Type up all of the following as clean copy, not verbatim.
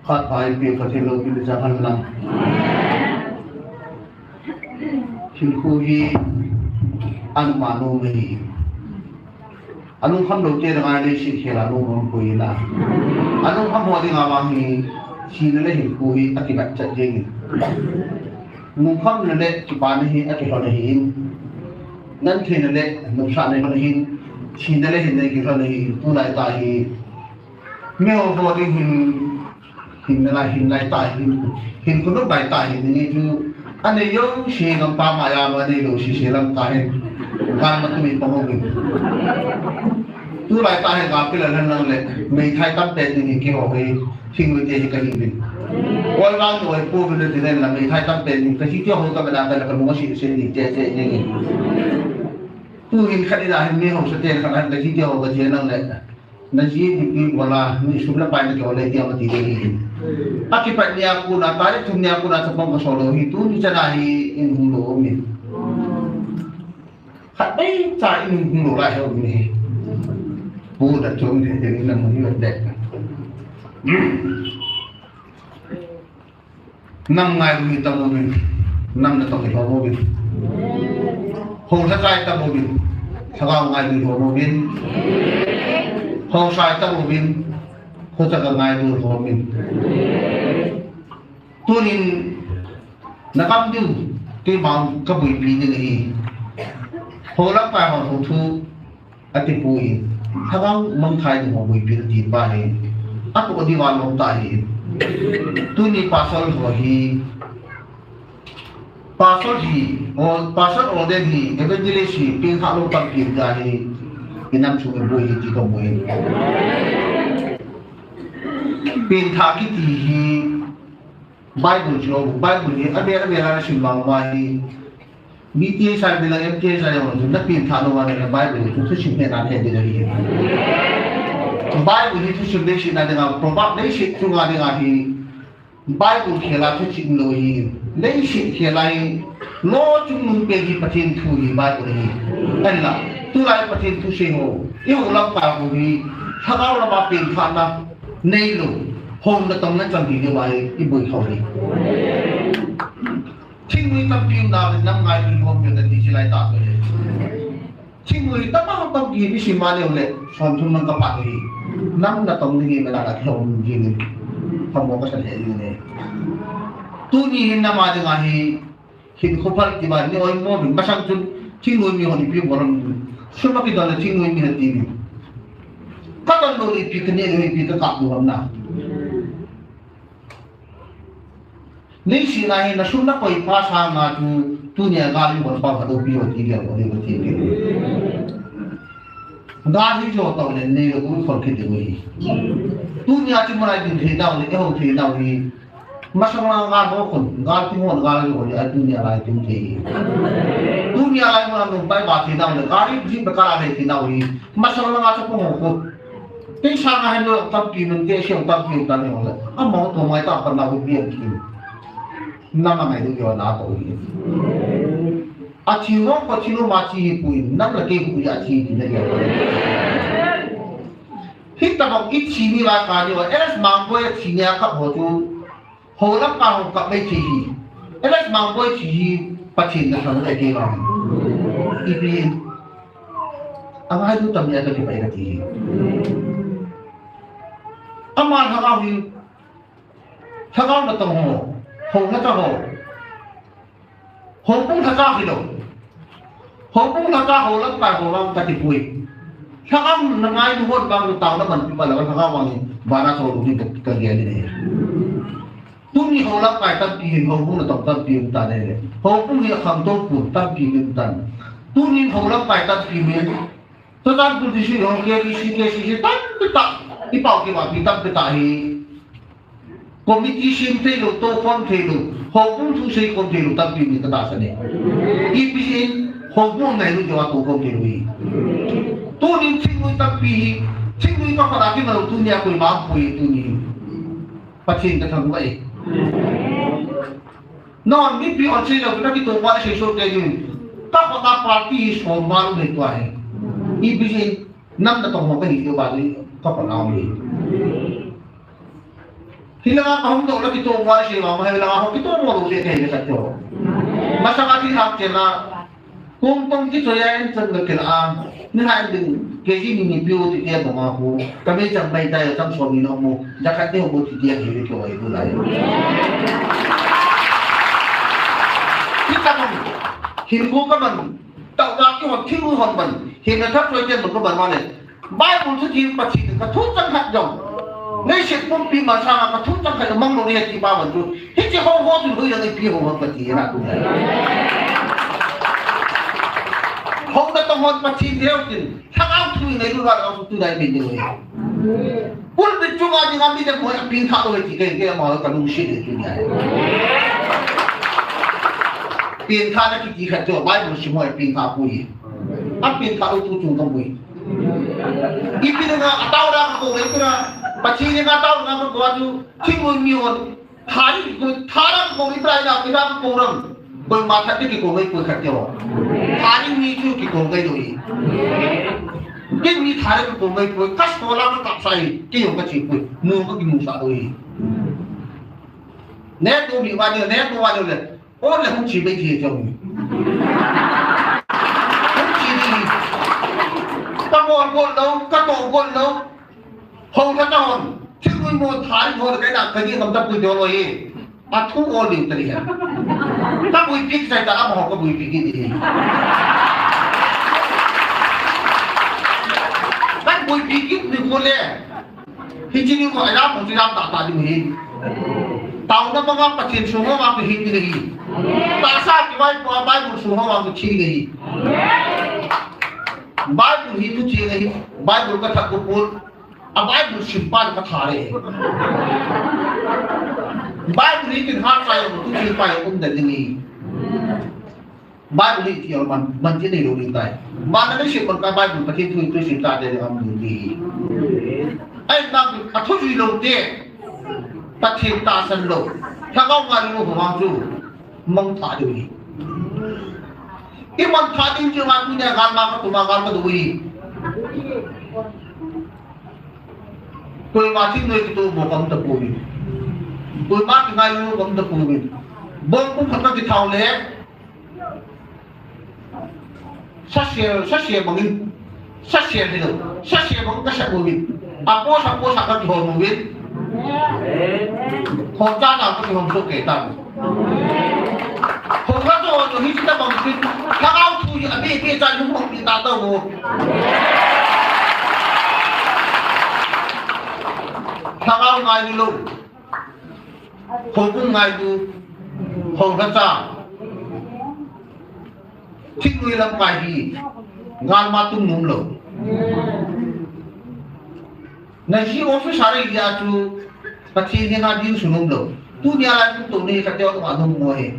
ขาดไปเปียกประเทศโลกิจการลังชิลคูฮีอันมาโนเมฮีอันนู้นคำโลเจรงานเลยสิเขลานุมันคุยละอันนู้นคำหัวที่งาวังฮีชีนเลยหิคูฮีอธิบัติจัดเจงนุคำนั่นแหละจีบานฮีอธิบัติหินนั่นคือนั่นแหละนุชาในคนหินชีนเลยหินในกิจการฮีตุลายตาฮีเมื่อหัวที่หินอะไรหินลายตาหินคนนู้นใบตาหินนี่คืออันนี้ยงชีนำปามายามันนี่ดูชีเชลังตาหินการมันมีประโยชน์ตุลายตาหินกับพิลานั่นเลยไม่ใช่ตั้งแต่นี่เกี่ยวกับสิ่งวิจัยกันยิ่งวันวันโดยผู้บริหารนั้นไม่ใช่ตั้งแต่นี่แต่ที่เกี่ยวกับการแต่ละคนว่าสิ่งสิ่งนี้เจ๊เจ๊ยังไงตัวหินขัดได้หินนี่ของสเตนขนาดแต่ที่เกี่ยวกับเจนั่นเลยนั่นจีนี่เวลานี่สุนัขไปนี่เกี่ยวกับที่เอามาตีเลยakibat ni aku nak tarik tu ni aku nak sebab Solo itu ni cara ini hulu ni. Kadai cai ini hulu lah ni. Buat jom ni jadi nama ni dek. Nam ngai ni tamu ni, nam na tamu tamu ni. Hong sai tamu ni, sekarang ngai ni tamu ni. Hong sai tamu ni. Kau tak ngai tu homin. Tunin nakam tu mau kabui pini ni. Horak pa hong tu ati pui. Thang mengkai tu kabui pini di bani. Aku di wan long tai. Tuni pasal hohi. Pasal hi, pasal ode hi. Evangelist hi, pingkak long tak pinggali. Inam cuma bui di kabui. เป็นทากิตีฮีไบเบิลโจไบเบิลนี้อันเดียร์เวลาชิมบางวันมีที่ใช้เวลาที่ใช้วันจุดนักเป็นทานุวันในไบเบิลทุกสิ่งเป็นอะไรเดียวกันไบเบิลที่ทุกสิ่งเป็นสิ่งนั้นเองเพราะว่าในสิ่งทุกอย่างเองที่ไบเบิลเขียนทุกสิ่งเลยในสิ่งเขียนโลจุ่มเป็นที่ประเทศทุยไบเบิลนี้นั่นแหละทุกหลายประเทศทุกสิ่งยิ่งเราไปบุรีถ้าเรามาเป็นทานะในโลกห้องเราต้องนั่งจังดีไว้ที่บุญเขาดีทิ้งมือตั้งพิมพ์ดาวน้ำไงเป็นรวมอยู่ในที่สิไลตาเลยทิ้งมือตั้งมาตั้งพิมพ์ที่สิมาเนี่ยเลยสอนทุนมันก็ปัดเลยน้ำเราต้องนี่เวลาเราที่เรายิงทำมันก็เฉลี่ยอยู่เนี่ยตัวนี้เห็นน้ำมาจังไงเห็นเขาพักที่บ้านนี่โอ้ยมั่วเป็นภาษาจุนทิ้งมือมีคนที่พิมพ์บอลช่วยมาพิจารณาทิ้งมือมีนาทีนี้ก็ต้องโดนอีพีกันเนี่ยเลยพีก็กลับดูกันนะนี่สินะเห็นนะสุนัขไปภาษาหน้าตัวเนี่ยกาลิบอลปาขัดอุปโยชน์ที่เดียวกันเลยที่เดียวกาลิโจทย์เนี่ยเนี่ยกูคนคิดดูอีตัวเนี่ยที่มันอะไรที่ดาวเนี่ยเขาที่ดาวนี่มาสร้างงานของคนงานที่มันงานอยู่เนี่ยตัวเนี่ยอะไรตัวที่ตัวเนี่ยอะไรมันลงไปบาดที่ดาวเนี่ยกาลิจิบกาอะไรที่ดาวนี่มาสร้างงานสักคนของคนที่สร้างให้เราตั้งกินเกี่ยวกับตั้งกินตั้งเนี่ยเลยอ่ะมองตัวไม่ตั้งเป็นเราเบี้ยกินน้ำมันดูเยอะน่าตัวอีอาชีวะก็ชีวมาชีปุยนั่นแหละเกี่ยวกับอาชีพที่เนี่ยที่ตะบอกอีชีนี่ว่าการเนี่ยเอสมังบอยชีเนี่ยครับหัวจูหัวรับการหัวกับไม่ชีเอสมังบอยชีปัจจินนะครับไอ้เกี่ยวอีพีอะไรดูตำเนี่ยก็ที่ไปกันทีอามาถ้าเราหิวถ้าเราไม่ต้องหัวหงส์ก็หงส์หงส์ปุ้งทักก้าฮิโร่หงส์ปุ้งทักก้าหงส์ลักไปหงส์ลังตัดติปุยถ้าเราหนังไงดูว่าบางตัวนั้นมันเป็นอะไรถ้าเราวางบานาโซลูนี่ก็เกี่ยวนี่ตัวนี้หงส์ลักไปตัดตีหงส์ปุ้งต้องตัดตีตันเลยหงส์ปุ้งเนี่ยคำต้องพูดตัดตีตันตัวนี้หงส์ลักไปตัดตีเนี่ยถ้าการพูดที่สิ่งของเกี่ยวกับสิ่งตัดตัดที่เป่าที่ว่าที่ตัดตัดให้Komiti Telo, Tofon Telo, Hongkong tu say kong Telo, tapi ni katasan ni. Ipisin Hongkong na ilo jawa Tofon Telo ni. Tunin singgoy tapi, singgoy pa parati na luto niya ako'y maapoy ito ni. Patsin ka sa buhay. Noon, ni Pion sila, pinagito ko na siya short kayo yun. Tapos na party is for malo na ito ay. Ipisin, nang natong mga kanito ba rin kapanaw ni. hilang kahong to lagi to wala siya mama hilang ako kito mo ro siya kaya sa to masama ti hak chela kung tong ti soya en sang kila ni ha din keji ni piu ti dia ma ko kami jang mai dai sang so ni no mo jakat ni mo ti dia hi ko ai ko lai kita mo hin ko ka ban tạo ra cái hoạt thiếu hoạt bẩn thì người thấp rồi trên một cái bẩn vào này bài một thứ gì mà chỉ có thuốc tăng hạt dòng ngay sự phong phí mà sao mà thuốc tăng hạt dòng mong muốn thì bao bẩn chút hết chỉ không có thì bây giờ người kia không có gì là cũng không có tông hoạt mà chỉ theo thì thằng áo thui này luôn là áo thui này mình rồi quân bị chúng ta đi làm gì để mọi pin tháo rồi chỉ cái mà cái nung shit đấy này pin tháo nó chỉ khát cho bài một số mọi pin tháo bụi áp pin tháo tu chung không bụi ipin nga ataw ra ko re ko na pachi ni nga ataw nga ko aju chingol mi on thari ko thara ko ri prai na kira ko ram ko ma tha ti ko ngai ko khat yo thari mi chu ki ko ngai doi ke mi thari ko ngai ko kas ko la ka sai ke yo ka chi ko mu ko ki mu sa doi ne do mi wa ne do wa le o le hu chi bai chi cho mi các con đâu các con đâu không có đâu chứ tôi mua thái thôi cái nào cái gì không tập tôi cho rồi mà thu ô điều gì hết các bụi pít sai đã mà họ có bụi pít gì các bụi pít gì cô lẽ thì chỉ có ai làm một chuyện làm tạ đi mình tàu nó mang phát triển xuống nó mang cái gì tại sao cái vai qua vai một xuống nó mang cái chi gì Bible hi tu chi ngai Bible ka thak pul a Bible simpan ka thare Bible hi tin har sai tu chi pai da ni Bible hi ti man ti nei lo ni tai man na shi kon ka Bible ka ti tu sin ta de am ni ai nang a thu ji lo te ta thi ta san lo tha ngau nga lu ho ma chu mong tha de ni Iman tadi je mak punya galma ka tumagal ka duwi. Koi mati noi kitu bokam ta puwi. Koi mak ngai lu bokam ta puwi. Bom ku phata ki thau le. Sasye bangin. Sasye ni lo. Sasye bang ka sa puwi. Apo sa ka ki ho muwi. Khong cha na ka ki hom so ke ta. Không có rồi thì chúng ta bằng cái thằng áo thui ở bên kia ra chúng không bị ta đâu thằng áo ngay đi luôn không cũng ngay đi không có sao thích người làm cái gì gan mà tung nung luôn này chỉ office sare dia tu pasti dia nak dia sunung lo tu dia lagi tu ni kata orang adung moe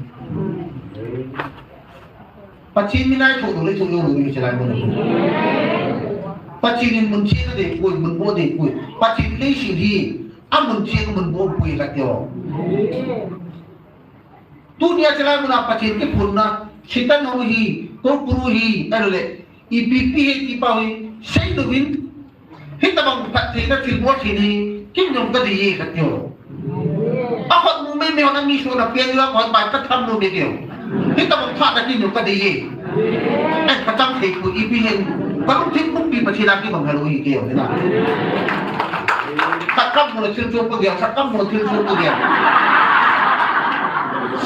Pachin ni nai thuk le thuk yo ni chalai mo Pachin ni mun chi de pui mun bo de pui Pachin le shi di am mun chi mun bo pui ka tyo tu dia chalai mo na pachin ke phun na chitan ho hi to puru hi ale ipp he ti pa hi sei do win hita bang pati na til mo thi ni kim nyom ka di ka tyo akot mo me na mi so na pian yo ko ba ka tham no me tyo Kita mengfak lagi juga dia. Macam itu IPN. Kalau tim pun masih lagi menghalui dia. Sakam mulai cilcu pergi, sakam mulai cilcu pergi.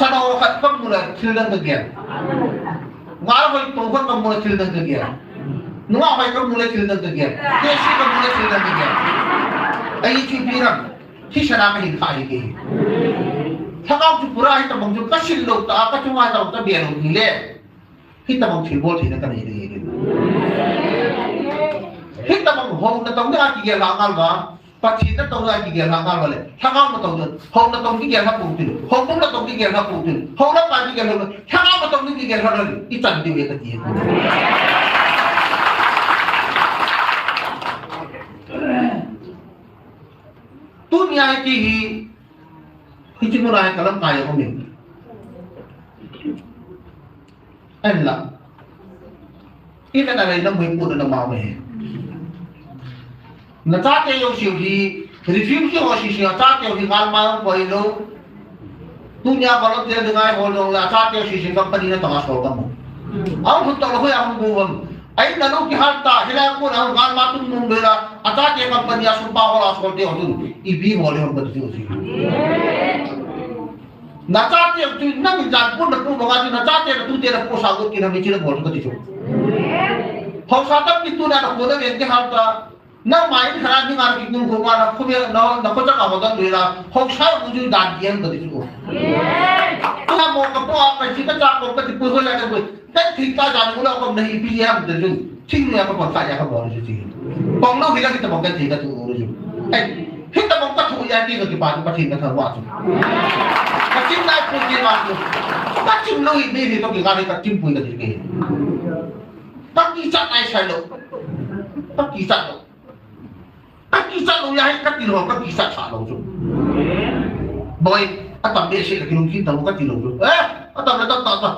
Sanau sakam mulai cildan pergi. Ngalah itu kan mulai cildan pergi. Nuah kan mulai cildan pergi. Kesi kan mulai cildan pergi. Ayi cipiran. Si sana mahin kali ke. Thakau tu pura kita bangju kasil lo ta ka cuma ta ta biar lo nile kita bang thilbol thina kan ini kita bang hong na tong na ki gel hangal ba pachi na tong na ki gel hangal wale thakau na tong hong na tong ki gel ha pu tin hong na tong ki gel ha pu tin hong na pa ki gel ha thakau na tong ki gel ha le itan di we ka ti dunia ki Hiji mulai kalam kaya ko min. Enla. Ita na rin na may puno na mawin. Na tate yung siyo di refuse ho si si cha te hi ngal ma ko lo tu nya ko te de ngai ho lo la cha te si si company na ta so ka mo au hu to lo ya hu bo ai na no ki har ta hila ko na ngal ma tu mum be la ata te company a su pa ho la so te ho tu I bi ho le ho ba tu si na cha te tu na mi jan ko na ko ba ga na cha te tu te na ko sa go ki na mi chi na bo ko ti chu ho sa ta ki tu na ko na ven ke har ta na mai ni khara ni ngar ki kun ko ma na ko be na ko cha ka ba ga du la ho sa mu ju dan dian ko ti chu tu na mo ka po ka chi ka cha ko ka ti pu ho la ka ko cái thịt ta dàn cũng đâu còn này bây giờ mình được chính là còn phải là bỏ được gì còn đâu thì là cái tầm cái gì là tụi nó dùng ấy hết tầm cái tụi nhà kia cái bạn cái thịt nó thằng quá rồi cái chim này cũng kia mà cái chim nó đi thì tôi cái cái chim bùi cái gì kia cái gì chắc này sai lỗi cái gì chắc lỗi cái gì chắc lỗi hay cái gì lỗi cái gì chắc lỗi rồi boy cái tầm bê sẽ là cái lỗi kia tầm cái gì lỗi rồi cái tầm là tầm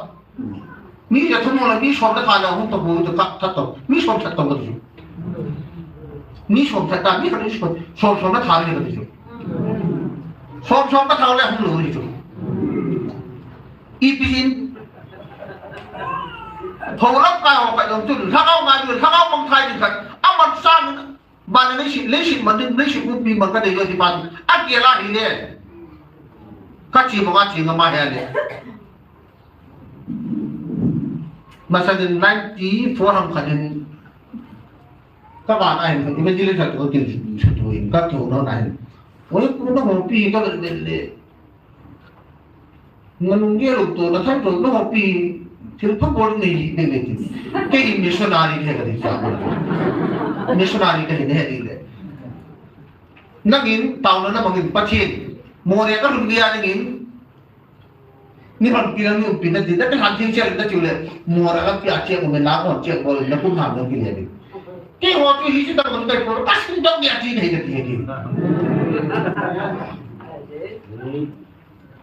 mi ya thumo la mi shom la thala hu to bu to ka to mi shom that to ga mi shom that ta mi ka ni shom la thala ni ga ju shom ka thala hu lo ni ju I pin phorap ka ho ka dong chun tha au ngai tha au mong thai ni ka aman san ban le shi man ni shi bu bi man ka de ga di ban a ke la ni le ka chi mo ga chi ga ma ya le Masalah 94 हम खाने các bạn này thì bây giờ thật có tiền tuổi các kiểu nó này ôi nó học pi các bạn để mình nghe lúc tuổi nó thấy rồi nó học pi thì nó không có gì để cái missionary cái gì sao missionary cái gì đấy nagin tao nó maging patient mo ne ka rubiya nagin ni han piran ni upina di da han thing che da chule mo ra ka pya che mo na ko che ko na ku ham no ki le di ki ho tu hi chi da mon kai ko as ni dong ya ti nei da ti ki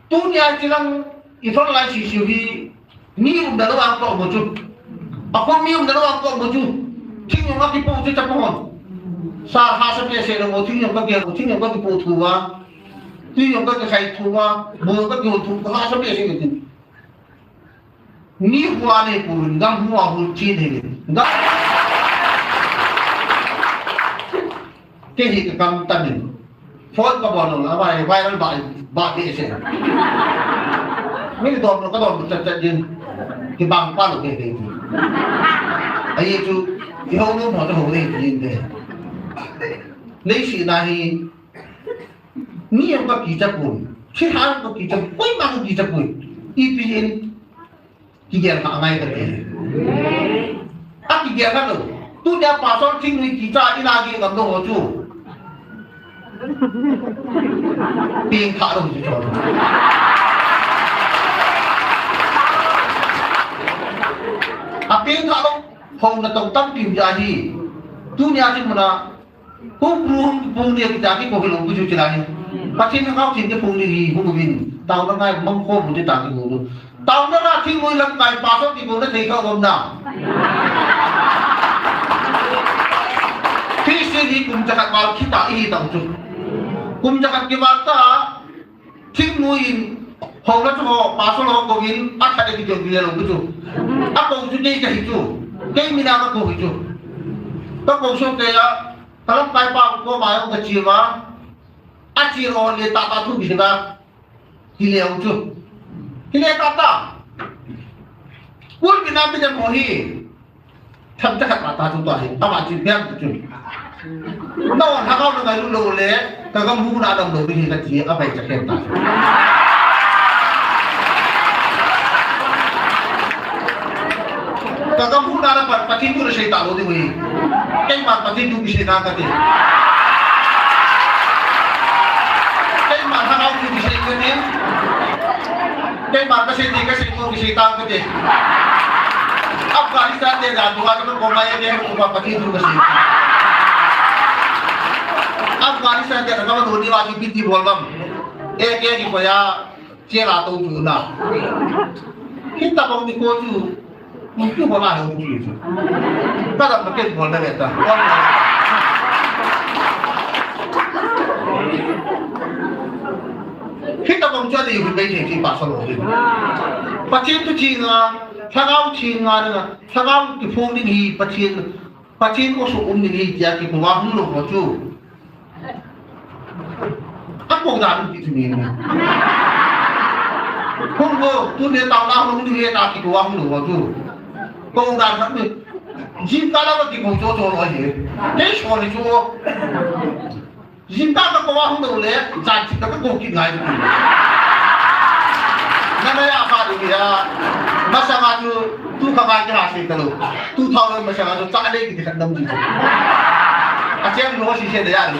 tu nya chi lang I thon lai chi chi hi ni um da lo ang ko mo chu a ko mi um da lo ang ko mo chu thing yo ma ki po chu cha po sa ha sa pe se no mo thing yo ka ke mo thing yo ka ki po thu wa tuy nhiên các cái khai thu hoa mưa các kiểu thu hoa sắp bị gì vậy ní hoa này của mình đang hoa hồn chi này đang cái gì cái cam tân này phốt các bọn nó là vai nó bài cái gì mấy cái đồ nó các đồ chặt chặt gì cái bằng qua được cái gì ấy chú cái hôm nó nó hồ này gì thế lấy gì này ni yang ka kita pun sihan ka kita pun mang kita pun IPN kiger ka ngai ka ke a kiger ka lo tu dia pasal sing ni kita lagi ngam do chu ping kha lo chu a ping kha lo hong na tong tam ping ja hi tu nya chi mana ku pung dia kita ki ko lo bu chu chila ni Pasti nak kau cinta pun diri, pun begini. Tahu tak ngai mengkau pun tidak tinggal. Tahu tak nak tinggal lagi ngai pasal tinggal nak tinggal kau nak. Kisah ni kum cakap kalau kita ini tahu tu. Kum cakap kita tinggal hong tu pasal kau begini, apa ada kita bila lalu tu. Apa tu dia cakap itu, kau mina apa kau itu. Tak kau suka kalau ngai pasal kau bayar kecil mah. Aci orang le tata tu bisa hilai ucu, hilai tata. Pun kita bisa mohi, thầm chắc tata tu tu ahi, apa aci biar ucu. Nawan hakau dengan lu le, kagam buku nak dong dong bisa cie apa yang cakap tadi. Kagam buku nak dapat pasti tu rasa tak boleh wei, kemar pasti tu bisa nak kati. Hakau tu bisa ikut ni, kemar kasi tu bisa tahu kati. Afghanistan dia dah dua kali komai dia bukan pasti tu kasi. Afghanistan dia kalau dua ni lagi binti bolgam, ni kaya cera tu tu na. Kita bang ni kau tu, mungkin bola yang tu tu. Kalau mungkin bola kita. kita bangsa di ibu bayi sih pasal itu. Pacien tu cina, sagau cina dengan sagau di phone ini pacien ko so ini dia ki ko wahum lo hoju. Apa dah itu ni? Kau tu dia tahu lah lu dia tak ki ko wahum lo hoju. Kau dah tak ni. Jin kalau ki ko jo lo he. Ni so ni jo. Jin kalau ko wahum lo le, jangan kita ko ki ngai. Namanya apa dia? Masa maju tu kawan hasil kalau tu tahu masa maju tak ada kita kendam gitu. Asyik lu masih ada ya lu.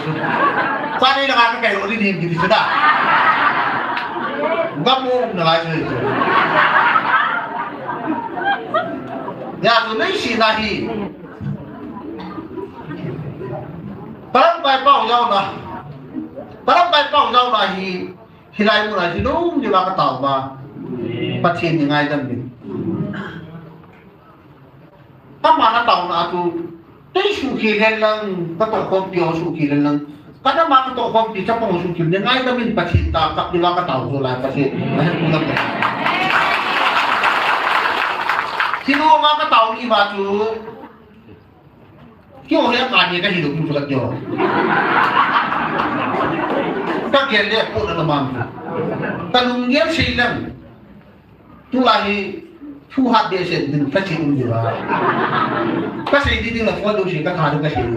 Tadi nak kayak lu ni gitu sudah. Gamu nak aja itu. Ya tu ni sih nahi. Barang baik bau jauh dah. Barang baik bau jauh nahi. Hilai mulai hidung juga ketawa bah. Pacien yang ada ni. Apa nak tahu nak tu? Tapi suki lelang, betul kompi atau suki lelang. Kadang mak betul kompi siapa mau suki yang ada ni pacien tak kap dia tak tahu tu lah pacien. Macam tu lah. Sino mak tahu ni baju. Kau yang kan dia kan hidup tu juga dia. Tak dia pun ada mana. Kalau dia silang. Tu lagi tu hat dia sendiri dengan pacien juga. Pacien ini dengan foto sih kan ada pacien.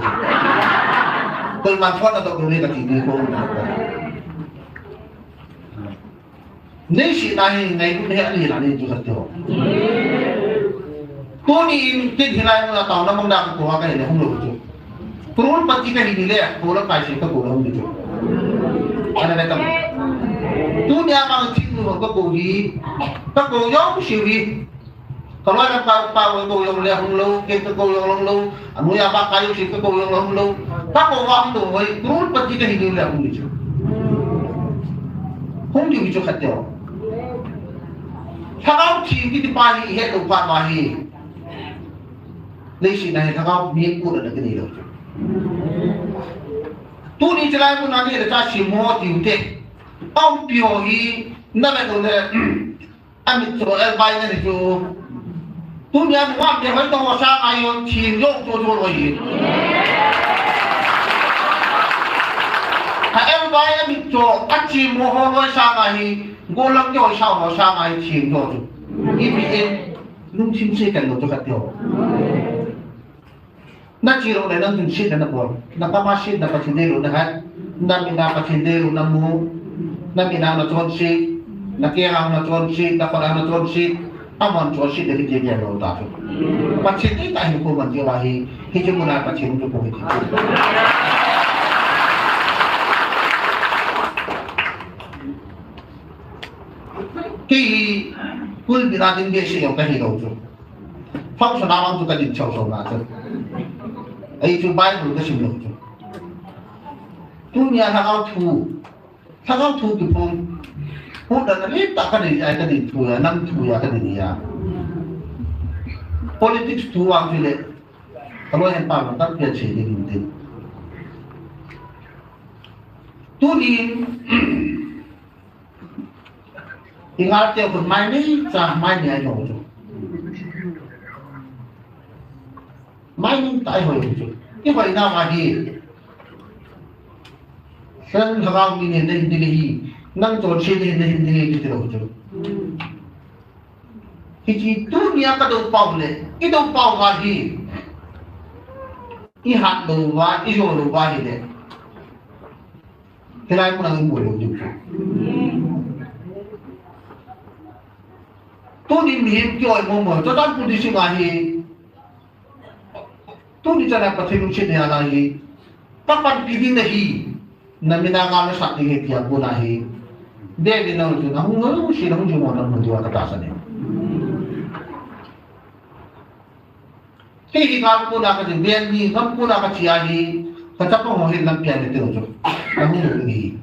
Kalau manfaat atau kalau dia tinggi kau nak. Ni sih nahi nahi tu ni lani juga tu. Tu ni tin hilai mula tahu nama dah aku akan ini hulu tu. Turun pasti kan ini le, turun pasti kan turun gitu. Ada macam. Tu ni amang cium ke kogi, ke koyong siwi. Kalau ada pau koyong le hulu, kita koyong hulu, anu ya apa kayu sih ke koyong hulu. Tak koyong tu, turun pasti kan ini le hulu tu. Hulu itu kata. Kalau cium kita pahi, het lupa pahi. Lesi nahi kalau minggu ada kini lo. Tu ni celai pun nanti ada casi mau tiup. Om pioi, nama tu le, amit tu bayi ni tu. Tu ni am wam dia kan tahu sang ayo cium tu lagi. Kalau bayi amit tu, aci mohon sang ayo, golang jauh sang ayo cium tu. Ini nung cium sekan tu kat dia. Na ciro na nang tunsit na po. Nakamasid na pasindero lahat. Namin na pasindero na mo. Namin na tunsit. Nakirang na tunsit. Nakarang na tunsit. Amon tunsit na hindi niya ro tayo. Pasindi tayo po man diwahi. Hindi mo na pasindi po hindi. Kaya kung natin dia siya yung kahilaw ito. Fang sa namang ito ka din siya natin. Ay itu Bible kasi mo ito. Tunya nakau tu tu pun. Huda na lita ka din ay ka din tuya, nang tuya ka din niya. Politics tu ang sila. Kalau yang pa tak dia sih din. Tunin ingat dia bermain ni, sah main ni aja tu. Main tak boleh tu. Ini boleh nama dia. Sen hagam ini hindi nang torsi hindi kita tu. Hiji tu niya ka do pau le. Ito pau lagi. Ihat do wa, iso do wa hide. Kailangan mo nang boleh tu. Tu ni mihim kyo mo. Total pudisi ngahi. Tu ni cara patinushin niya nahi. Papan pili nahi. Na minangano sa tingin tiyan po nahi. Dede na ito na. Kung ano siya kung jumonang mundiwa katasan niya. Kaya po na kasi BNB, kung po na kasiyahi, katapang mohil ng piyan ito ito. Ang hindi.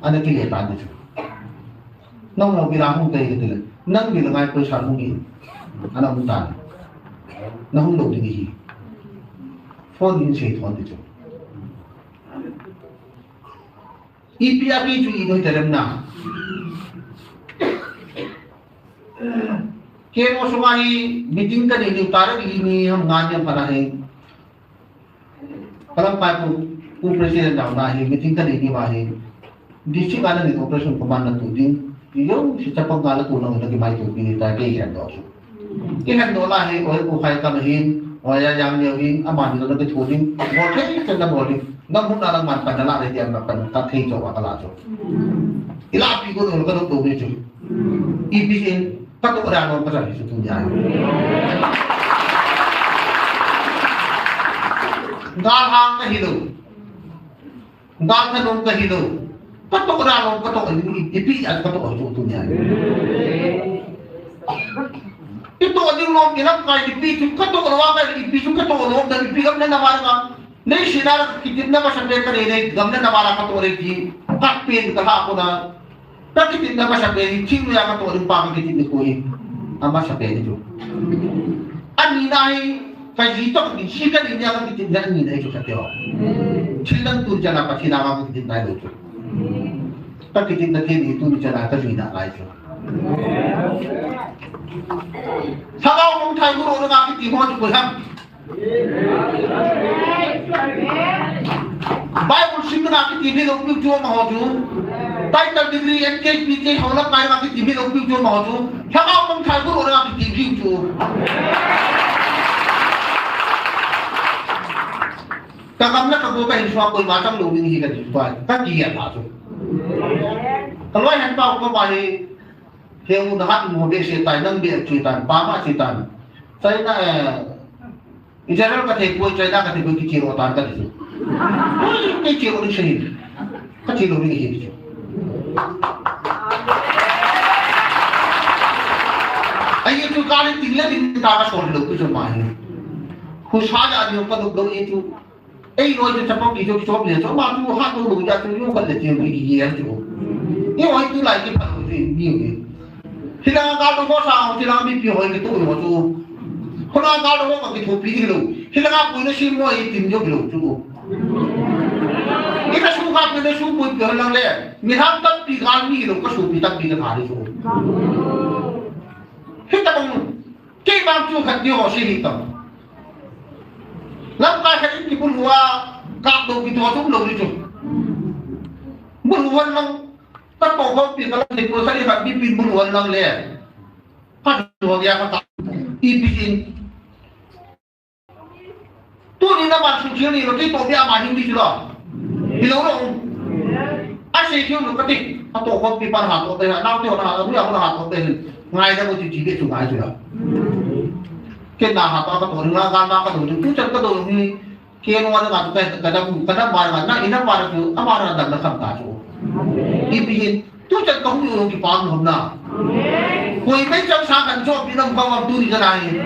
Ano kilita ito? Nang mo bilahong kayo ito. Nang bilangay po sa mungin. Ano ang tala? Nang hulog ito. Phone in say phone dito. ipi api cu ino terem na kemo sumahi meeting kan ini utara ini ham nganyam panahe palang pu presiden daw nahi meeting kan ini wahi district ana ni operation command tu din iyo si tapang ngala tunang lagi mai tu pinita ke yan do ihan do lahi o khai kamahin Waya yang dia ini aman itu lebih kuning, boleh kita boleh. Nggak mau nalang mantan nalar dia yang makan tak hijau apa lagi. Ilah api gua kalau tuh itu, ibisin tak orang orang pasal itu tuh jangan. Nggak hang ke hidup, nggak tenung ke hidup. Tak orang orang kata ini ibi ada kata itu tuh jangan. Itu aja loh kita kayak dipicu ketok orang kayak dipicu ketok orang dan dipikam dan nama orang nih sinar kita nama sampai ke ini gambar nama orang ketok orang di kapin ke aku na tapi kita nama sampai ini cium yang ketok orang pagi kita dikoi ama sampai itu aninai kayak gitu kan ini akan kita jangan ini itu saja cilan tuh jangan apa sih nama kita naik itu tapi kita itu bicara ke sini aja Salah orang Thai guru orang apa di mana juga ham. Bible singkat apa di mana orang jual mahu. Title degree NKPT orang kaya apa di mana orang jual mahu. Salah orang Thai guru orang apa di mana jual. Kagamnya kagopa insya Allah macam lu ini kita jual. Tak dia lah tu. Kalau yang tahu kau bayi Yang udah mau setan dan biar setan, pama setan. Saya na Israel kata kue China kata kue kecil otak kan itu. Kecil orang sini, kecil orang ini. Ayo tu kali tinggal di tanah soal itu cuma ini. Khusus aja dia pada guru itu. Roy itu cepat itu coba dia coba tu hat tu lu jatuh lu kan dia gigi itu. Itu lagi pada ini. Hilang kalau kau sang, hilang bibi orang itu orang tu. Kalau kalau kau pergi topi itu, hilang apa ini semua itu tinjau itu tu. Kita suka kita suka itu hilang le. Miham tak pigal ni itu, kau suka tak pigal hari tu. Kita pun, kita bang tu kat dia orang sih hitam. Lampai hari ini pun gua kado itu orang tu belum itu. Bukan lang tak tahu pi kalau di proses ini tak bipin bunuhan lang le. Kan dua dia kata ibisin. Tu ni nama suci ni lo tu dia mahin di sini. Bila orang asyik tu lo ketik atau kopi pan atau teh, nak tu orang tu yang orang atau teh, ngai dah mesti jadi sungai juga. Kita nak apa tu orang nak tu tu cakap tu ni kian orang nak tu kadang barang nak ina barang tu amara dah nak sampai tu. Ibihin tu cakap kau ni orang kipang hona. Koi macam sangat job binam kau abdul ni kan ni.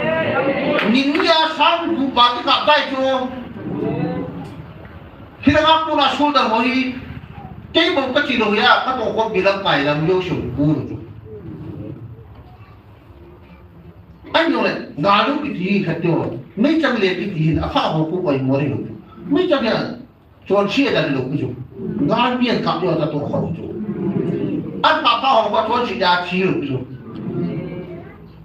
Ninya sang tu bagi kat dai tu. Hilang apa nak sudah mari. Kau bukan kecil ya, kau kau bilang kai dalam Yosua tu. Ayo le, ngalu kiti khatio. Macam le kiti apa aku kau mari lu. Macam ya, cuan sia dah lu tu. Ngan biar kau dia tak tahu kau tu. Apa orang buat tuan siapa cium tu?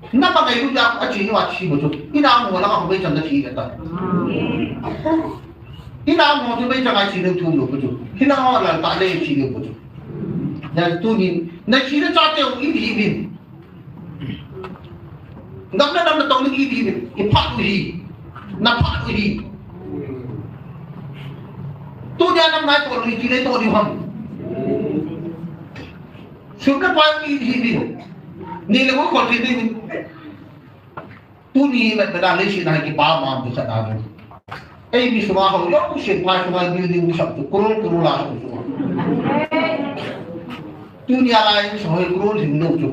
Kenapa kau itu jak cium apa cium tu? Ini nama orang apa macam tu cium tak? Ini nama orang tu macam cium tu. Ini nama orang tak leh cium tu. Jadi tu ni, nak cium cakap ini. Nak tahu ini. Ipak ni, nampak ni. Tu dia nama tu ni cium tu ni ham. Suka payung ini, ni lepas kau ini, tu ni betul sih nak kita paham tu sana. Ini semua orang yang usia pas semua building besar tu, kurul lah semua. Tu ni ala ini semua kurul hidup tu.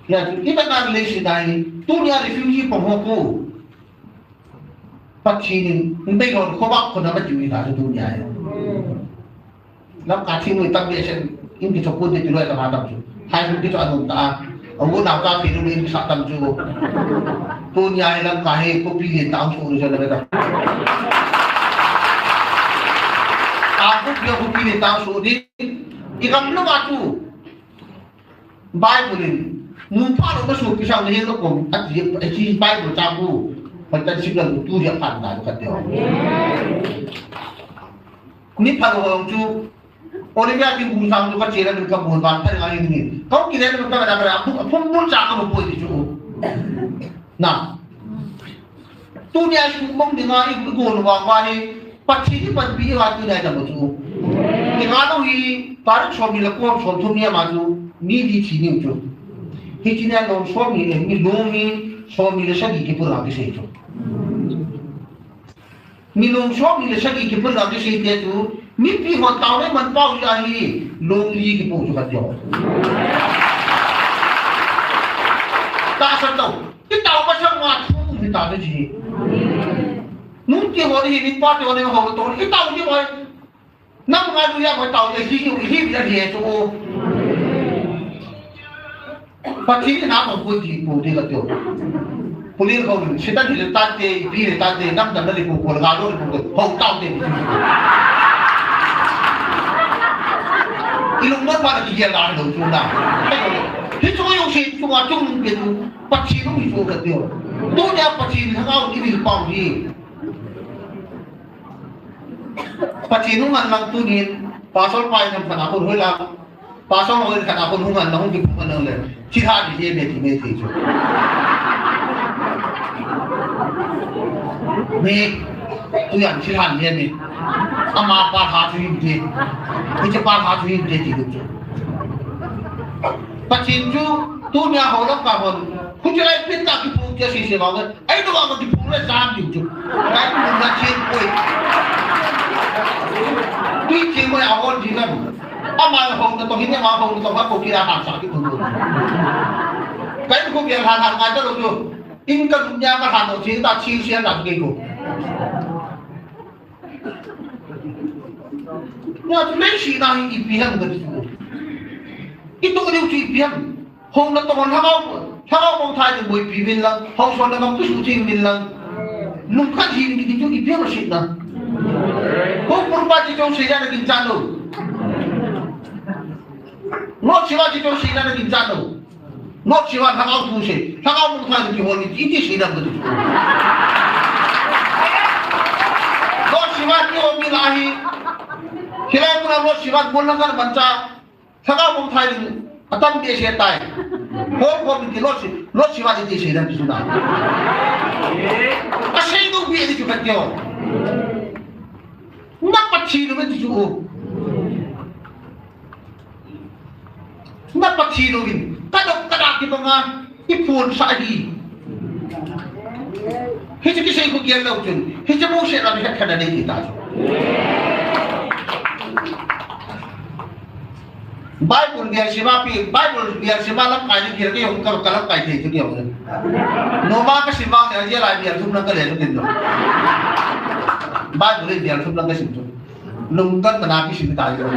Ya, kita nak lesi dah. Tu ni ada refugee pemhoku. Pacini, nanti kalau kau bawa kau nama curi dah dunia ya. Nak kasih mu tak biasa, ini cukup di luar tempat tu. Hai mungkin tu anu tak, aku nak kau pilih ini sakam tu. Dunia yang kahih kau pilih tahu suruh saya dah. aku dia hobi ni tahu sudi ikam lu matu Bible ni mumpa lu masuk pisau ni lu kom aji Bible campur pada siapa tu dia pandai kata ni pada orang tu orang dia di busang tu kan cera dekat bulan bantai dengan ini kau kira tu kan ada apa pun cakap apa itu nah tu dia mong dengan ibu guru wang pasti ni pun biar waktu dah ada betul. Kalau ini para suami lekor suami maju ni di sini tu. Ini orang suami ni lomi suami lesagi kipur lagi seju. Ni long suami lesagi kipur lagi seju. Ni pihak tahu ni manpau jadi lomi kipur juga jauh. Tak sedar. Kita tahu macam mana kita ada sini. Mungkin orang ini part orang yang hawa tahu kita tahu je boy. Nak mengadu ya boy tahu je hidup dia tu. Pasti nak mampu tipu dia tu. Polis kau ni, kita di tadi, di tadi, nak dah dari pukul gaduh pukul, kau tahu dia. Ilmu mana dia dah ada tu dah. Itu yang saya cuma cuma gitu, pasti tu itu kata. Tu dia pasti kau ini pau ni. Pacinungan lang tunin, pasal pa yung panahon hula, pasal mo yung kanahon hungan na hindi po manang sihari siya meti. May, tuyan sihari siya may, ama pa hatu hindi, hindi pa hatu hindi dito. Pacinju, tunya holok kahon, kung sila pinta kipungkya sisiwangan, ay doon ako kipungkya saan dito. Kahit muna siya po tuy nhiên mới ảo con gì nữa, mà hồng là tôi nghĩ mà hồng là tôi bắt cô kia hàng sản cái thường cái cô kia hàng ngày cho được in cần nhà cái hàng đầu tiên ta chi xe làm gì cô, nhưng mấy gì nào ít biết hơn cái gì, ít tôi điều gì biết, hồng là tôi còn thằng ông thay thì buổi bị viên lăng, hồng còn là ông cứ suy nghĩ viên lăng, lúc khác gì thì chúng ít biết là gì nữa. Kung purba dito sila naging jano. Not sila dito sila naging jano. Not sila hangaw tusi. Hangaw mo tayo di honi. Iti sila betul. Not sila di homi lahi. Sila yung not sila bulangan banca. Hangaw mo tayo atam dia siya tayo. Hong di not sila di sila betul. Asay no biya di juga tiyo. Nak sino man dito? Nak sino gin? Kadok di mga ipon sa adi. Hindi kasi ko giyan daw dyan. Hindi mo siya kami kananay kita. Bible biar si malam kain kira kira yung kalap kain itu dia. Noma kasi bang dia lah biar sumber kalian itu. Bible biar sumber kasi itu. Lungkan menapi sini tayo.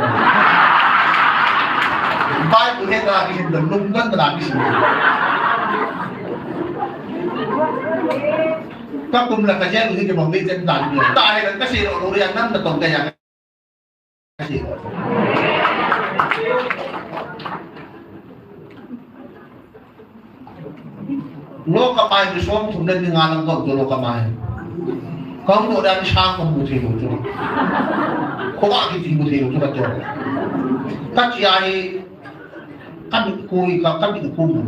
Bible menapi sini, lungkan menapi sini. Kapag nakajan kasi kung may jen tayo. Tayo kasi orang yang nan datang kaya kasi. Lo kamay ni som tundan ni ngalang kau lo kamay. Kau mo dan sang kamu sih lo. Kau lagi sih sih lo tu. Kaciai kami kui kami kumu.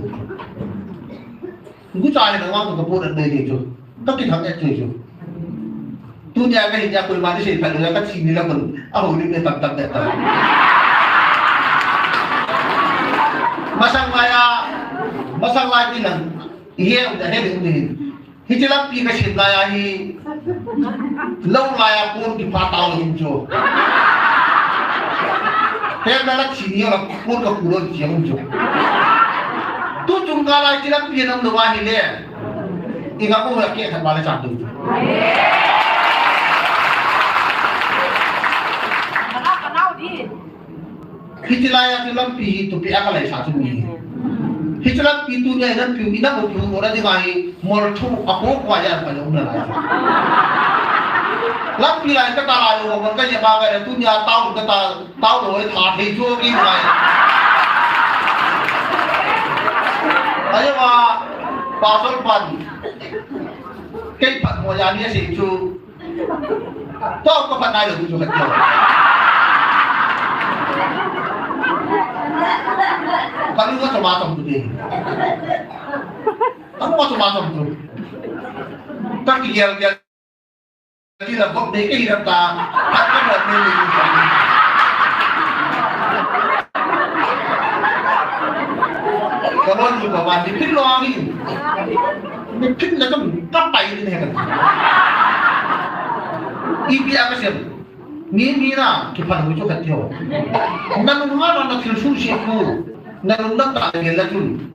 Gue cari dengan orang kebunan ni tu. Tapi thằng em chơi tu nhà cái nhà quên mà đi xem phải là các chị đi ra mình hồi đi tập đẹp tập masang lai đi nè hiệp đã hết được gì thì chỉ là pi cái chuyện này thì lâu lại cuốn thì phá tàu lên chỗ thế là chỉ nhiều là cuốn cái cuốn chỉ không chỗ tu chúng ta lại chỉ là pi năm đầu ai nè ingat aku nak kiat balik satu. Kenal di. Hijrah yang pi itu pi akal satu ni. Hijrah pi tu dia dan pi ina buku orang di mai mor tu aku kuaya pada umur lain. lắm khi lại cái ta lại rồi còn cái gì mà cái tu nhà tao cái ta tao rồi thả thì chua cái này ấy mà bao số phần cái phần của nhà này thì chú cho có phần này được chú hết rồi kami ko tumatong din ano ko tumatong to takiyal yan sila kok de ke hirap ta at ko na ni karon ko ba di tin lo ang ni tin na kam kapay din he kan ibi kasi ni na kipan ko ka tiyo nanong nga na kilsusi ko nanong ta nila tun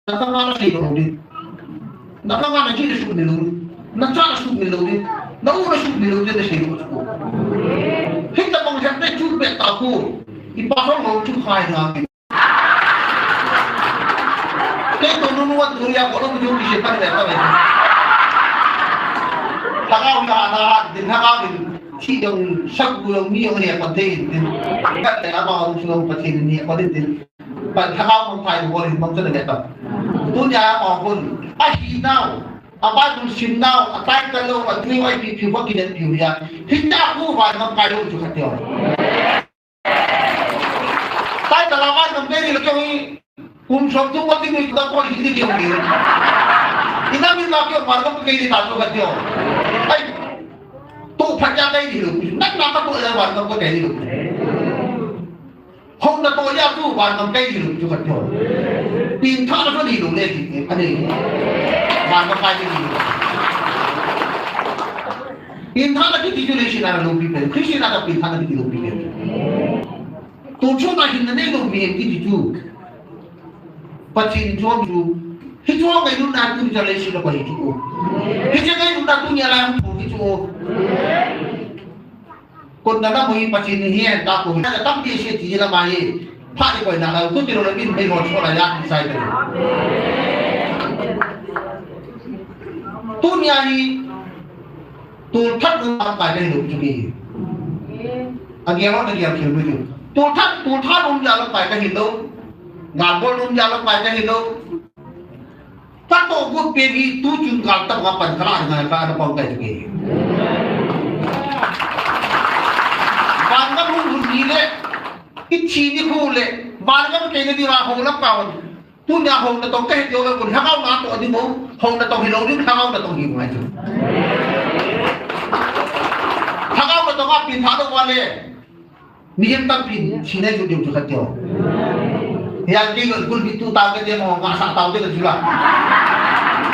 nakangana sa iyo din nakangana sa iyo din natsara sa iyo din naura sa iyo din sa iyo ko hindi pang siyempre chupet ako ipasok mo chukay namin kaya tununuan tuloy ako nung yung isipan nila hakaw na anahan din hakaw din si yung sagulong niyo niya pati din kaya ako ang sulong pati niya pati din pag hakaw mong tayo ko rin mong talaga ito tunya ako kun ahinaw abadong sinaw atay talo at liway pipiwa kinanpiw niya hindi ako ba ng kayo ito sa tiyo tayo talaman ng peri lang kung sabtong pati mo ito ako hindi niyo niyo inamin na ako marang kayo dito sa tiyo ay tu phát ra đây thì được nát nó có là hoàn không có thể được không là tôi giao tu hoàn không cây thì được cho Phật rồi tin thọ nó có đi đủ lên thì anh ấy hoàn không phải cái gì tin thọ là cái gì cho nên là lục bị bệnh khi là tin thọ là cái lục bị bệnh tu cho ta hiện nay lục bị bệnh cái gì chú bắt chín cho chú khi cho cái lúc nào tu cho lên xin là phải chú khi cho cái lúc nào tu nhà làm tu cái chúคนนั้นไม่ปัจจินเฮียตาคุยแต่ตั้งที่เสียทีละมาเย่พระที่คอยนั่งเราตุ้งที่เราเล่นไม่หมดชั่วระยะใส่ไปตุ้งยานีตุ้งทัดเราไปได้หรือจุกี้อันนี้เราเนี่ยเขียนไว้อยู่ตุ้งทัดลงยาเราไปได้เห็นดูงานบอลลงยาเราไปได้เห็นดูถ้าโตกุเปรีตู้จุนการตั้งว่าปัญหาไงการป้องกันจุกี้บางก็รู้หุ่นดีเลยอิชีนี่คู่เลยบางก็ไม่เก่งดีว่าหงรับเก่าทุนยาหงแต่ต้องแก้เดียวกันคนถ้าเข้างานตัวที่มั้งหงแต่ต้องหิโลนี่ถ้าเข้าแต่ต้องหิวไงจุถ้าเข้าแต่ต้องว่าปีนท้าตัววันเลยนี่ยังตั้งปีนชี้ในจุดเดียวจุดเดียวyang di gul itu tahu ke dia mau ngasak tahu dia juga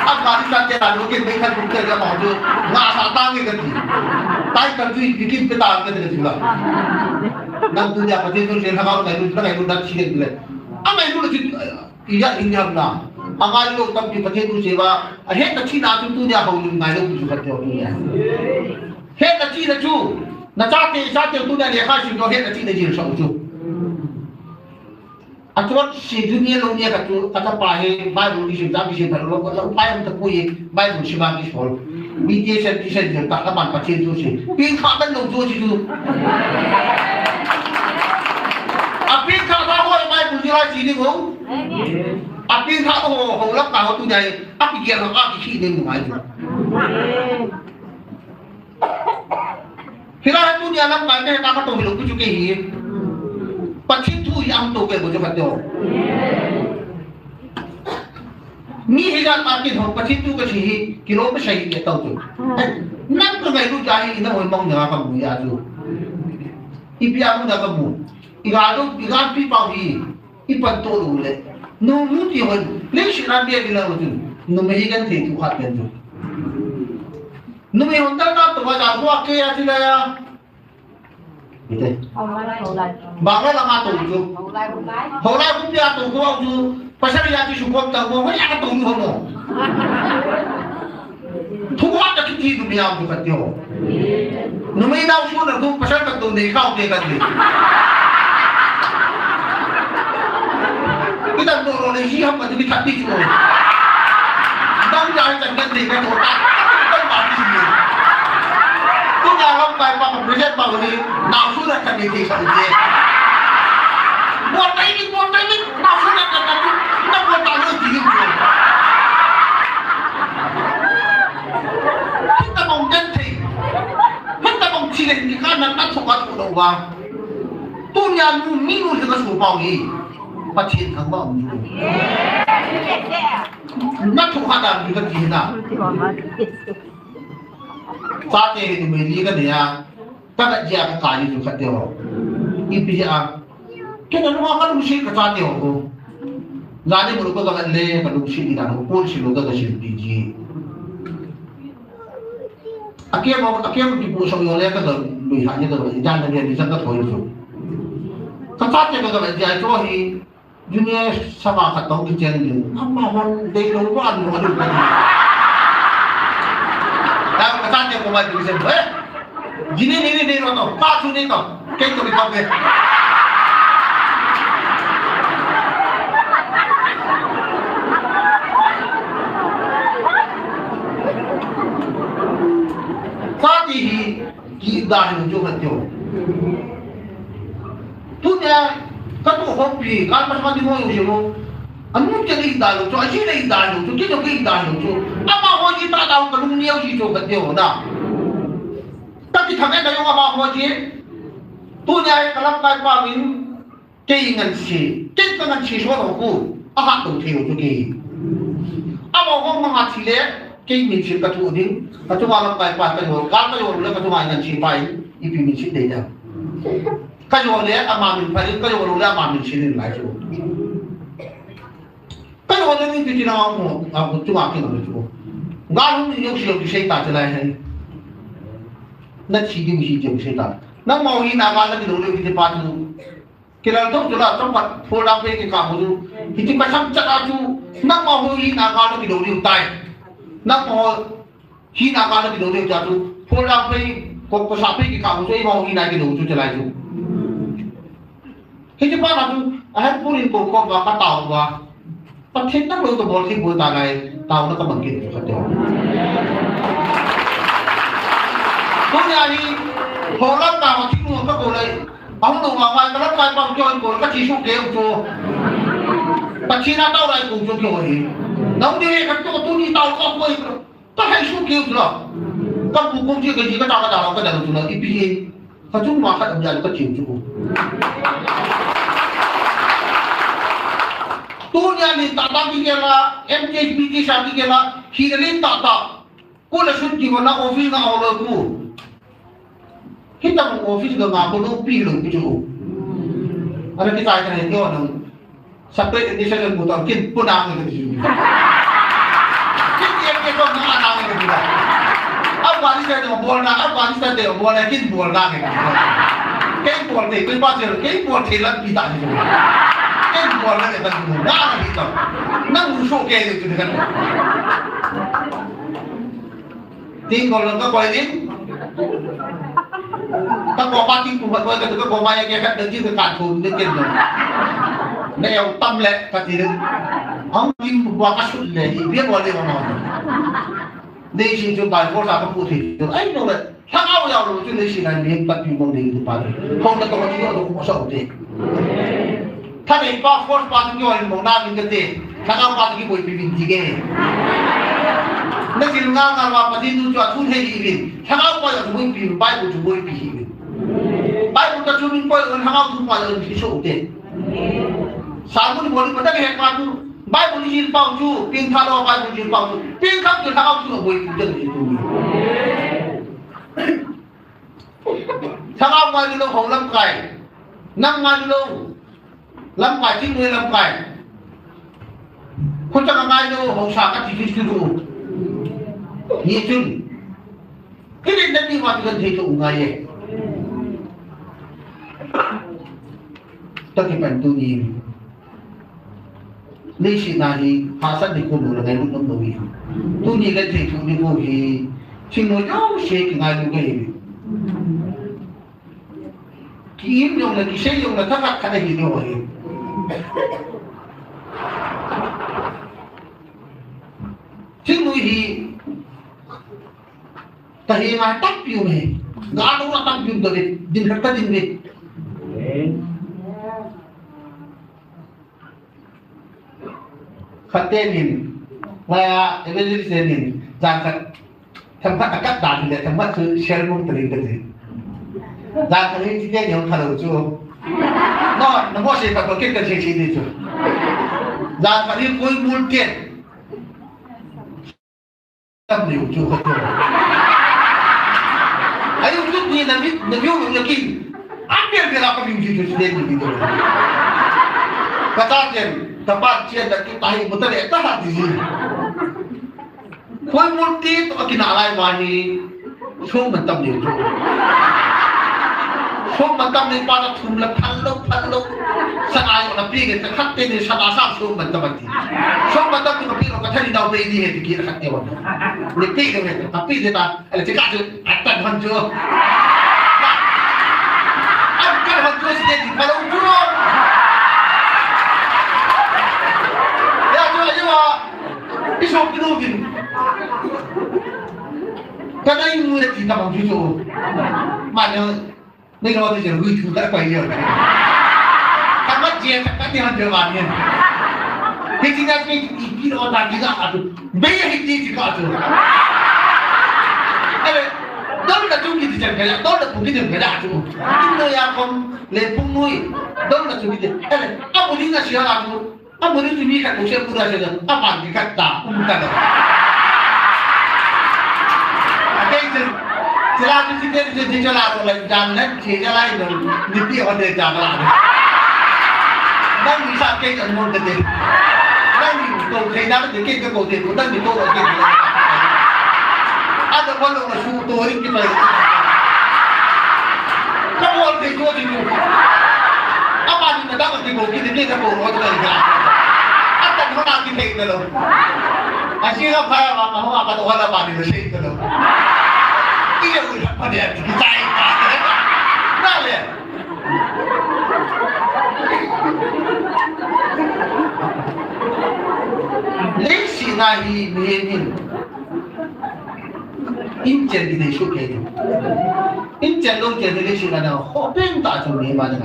Afghanistan dia lalu ke mereka bukan dia mau tu ngasak tahu ke dia tapi kan tu bikin peta ke dia juga dan tu dia pasti tu dia kalau itu dah sih dia apa itu lagi iya ini apa angal lu tapi pasti tu sewa he tak Cina tu dia hau ngai lu juga dia he tak Cina tu na cate tu dia kasih tu he tak Cina dia sama tu Aturan si dunia lo ni kata pahe Bible di sini tapi sini kalau pahe untuk puye Bible si bagi sol BTS di sini tak kapan pacin tu si pin kapan lo tu si tu api kata ho Bible di lah sini ko api kata ho lap kau tu jadi api kira api sini mo aja kira tu dia lap kau ni tak tahu lo tu juga hi pacin tu yang tu ke boleh betul. Ni hilang market ho pacin tu ke sih kilo besar ni tahu tu. Nak tu gaya tu jadi ina orang mong jangan kamu ya tu. Ipi aku dah kamu. Ikan pi pawi. Ipan tu lule. No muti ho. Lepas nanti dia bilang tu. No mehikan tu hat kan tu. No mehonda na tu macam aku ke ya sila ya. Bangga lah matu tu. Holai pun dia tu gua tu. Pasal dia tu suka tak gua. Hanya tu tu hono. Tuhan tak kiti dunia tu kat dia. Numai dah usul tu pasal tak tu dia kau dia kat dia. Kita tu orang ni siapa tu kita ti tu. Dah jangan jangan dia kat orang. Kita mati ni. lắm cái bằng present bằng gì nào suốt là cần gì thì sao gì buồn tay đi nào suốt là cần gì nó buồn tao nữa gì không kita mong ganti kita mong chilin di kanan at sukat ko daw ba tunyan mo minul sa kasupaw ni patsin kang ba natuhadan di ka tina sa atin ni may liga niya kagad ka kaya yung katero ipiya kaya naman kalungsi ka sa atin ko lani mo ko kagad le kalungsi ina ko po silo ka kasi PG Akhirnya di pusat yang lain kan lihatnya tu, jangan dia di sana tu itu. Ketatnya kalau dia itu hi dunia sama kata kita ni, amma orang deklarasi orang itu. Dan ketatnya kau di sana, jini ni tu, pasu ni tu, kau tu di kafe. Saat ini kita hidup juga tu. Tunya katu hobi, kalau macam mana mau hidup, anu jadi hidup tu, asyik hidup tu, kita hidup tu. Apa orang kita tahu kalau dunia hidup tu, dah. Tapi thằng ấy apa orang je? Tunya kalau kau paham, keinginan si, keinginan si suatu aku, agak tu theo tu ke. Apa orang mengaji le? Kay minsit katuudin katuwalang kay patayo kayo ulit katuwanan sipay ipiminsit din kayo ulit amamin pa rin kayo ulit amamin sinin layo kayo ulit yung titinangan mo ako tumakin ulit ko gano'n yung siya siya tatalayan nagsidim siya nang mauhin akala kinulit hindi pa ito kilala ito sila tempat pulang pa yung kikamu hindi pa samsak ito nang mauhin akala kinulit tayo nak mau hina kalau di dunia jatuh, pulang pergi kok sapi di kamu tu, mau hina di dunia tu celai tu. Kecuali apa tu, ahad pulin kok bakal tahu bah, pasien nak lalu tu boleh buat tanai, tahu nak mungkin tu saja. Kau ni, orang tahu cuma kau boleh, aku tu mama kalau kau panggilan kau, kau cisu kau tu, pasien tahu lagi kau tu kau ni. Nang dia kata tu ni tahu kau itu, tak hay suka itu lah. Kau bukan dia kerja kau tak ada orang dalam tu lah. Ipi, kau cuma makan ambil kecil tu. Tu ni tak bagi dia lah, MJBG sahih dia lah, hilang tak. Kau le suci mana office nak orang tu. Kita office tu ngapa lu pilih tu. Ada kita akan ini orang. Sampai di sana bukan kita punang itu. Kau nak anak itu juga. Afghanistan itu bola kita bola ni. Kita bola ni, kita pasal kita bola telan kita ni. Kita bola ni tak boleh, nak kita. Nak musuh kita itu kan. Tinggal nak kau ini. Kau bawa tinggal buat kau itu kau bawa yang kita dah jadi kantor ni kita. Nèo tâm lệ thật thì ông kim qua các sự lệ thì biết qua đây mà nói đây chỉ cho bài cô ra các cụ thể được ấy đâu đấy thằng áo giàu rồi chứ đây chỉ là niềm tận tình mong đến từ bài không là tôi chỉ tôi cũng sợ gì thằng này qua force qua chúng tôi mong nam mình cái gì thằng áo qua cái buổi bình gì cái nó chỉ ngang ngang qua mà đi tu cho thu thế gì thằng áo qua là chúng mình bình bài của chúng mình bình bài của chúng mình coi thằng áo chúng qua là chỉ sợ gì Sabun boleh pada ke katu, baik boleh jin pau tu, ping kalau baik boleh jin pau tu, ping kau tu tak tu boleh pujuk itu. Sangat mai dulu hong lam kai, nang mai dulu lam kai ting ni lam kai. Kau jangan mai dulu hong sakat cikgu cikgu. Ni tu, ini nanti mati kan cikgu ungai. Tapi bantu ni. Đây là này phá sát đi cùng là ngày lúc năm đầu tôi nhìn lên thầy thủ đi cô thì xin nói nhau sẽ cái ngày lúc này cái yếm dùng là cái sẽ dùng là thắc mắc cái này rồi xin nói thì tại mà tắt biểu này gano na tang yung dolit din kata din din katenin maya evangelistin jangan tempat agak dan dia tempat tu share mung teri teri jangan ini dia yang kalau tu no namo sih tak pakai kerja sini tu jangan ini koi multi tak ni tu betul ayo tu ni nabi yang yakin ambil dia apa yang gitu sendiri gitu kata dia tempat dia dah kita hidup betul dia tak hati sih koi multi tu kinalai mahi semua mentam dia tu semua mentam ni pada tumla paluk sangai orang pergi ke hati ni sadasam semua mentam mati semua mentam tu pergi orang kata ni dah beri dia dikira hati orang ni pergi ke tapi dia tak ada cakap tu atas hancur akan hancur sedih kalau turun ya tu aja wah isok pinugin karena ini mudah kita mampu manaนี่เราจะรู้ถึงได้ไปเยอะคำว่าเจียกับที่มันเจอมาเนี่ยที่จริงๆเป็นอีกที่เราได้ที่เราอาจจะไม่ใช่ที่ที่เขาจะอะไรต้องเราจุ่มกิจกรรมกันต้องเราปุ่นกิจกรรมกันจุ่มที่เราอยากทำเล่นปุ่นนุ้ยต้องเราจุ่มกิจกรรมอะไรอ่ะปุ่นนี่ก็เชื่อเราจุ่มอ่ะปุ่นนี่จะมีการเชื่อปุ่นอะไรกันอ่ะมันมีการด่าปุ่นกันเลยอะไรซึ่งJalan di sini di jalan oleh jalan si jalan itu nipi ada jalan. Dan bisa kita semua jadi. Dan itu saya nak kita kau jadi, dan itu orang kita. Ada kalau orang suruh tu orang kita. Kamu orang itu jadi. Apa ni nak dapat kita kau orang kita. Ada mana kita itu loh. Asyik apa apa tu orang apa ni mesti itu loh. Iya udah pada dicai nah lihat lesi nahi menin injen di desu ke injen long ke de lesi na hopen ta chu ni ma na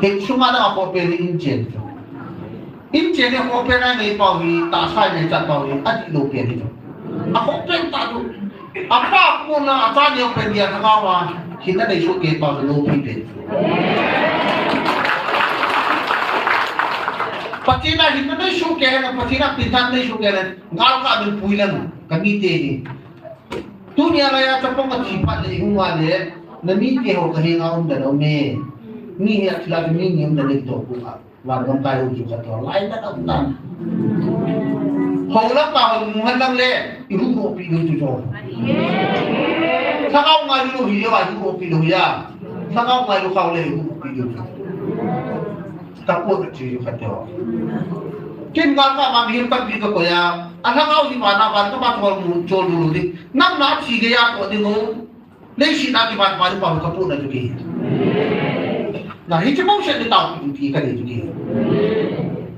ke suma na hopen injen injen ni hopen na ni pau ni ta sai ni cha pau ni ati lo ke ni a hopen ta chu apa pun asalnya yang pendiam kawan kita dah suka pada lopi pun. Patina kita dah suka na patina pintar dah suka na ngal ka bil puilan kami teh. Dunia raya cepong cipat le huma le nami ke ho kahi ngaum dah me. Ni ya sila ni ngam dah itu buka. Warga tahu juga tu lain dah tak. Haulah tahu muhalang le ibu kopi itu tu. Sakau ngai lu hiya ba ibu kopi lu ya. Sakau ngai lu kau le ibu kopi itu. Takut kecil juga tu. Kin kalau kau mampu tak bisa kau ya. Anak kau di mana kan tu macam muncul dulu di. Nam nak sih gaya kau di mana. Lesi nak di mana mana kau kapur dah juga. Nah, ini cuma saya tahu itu kan itu.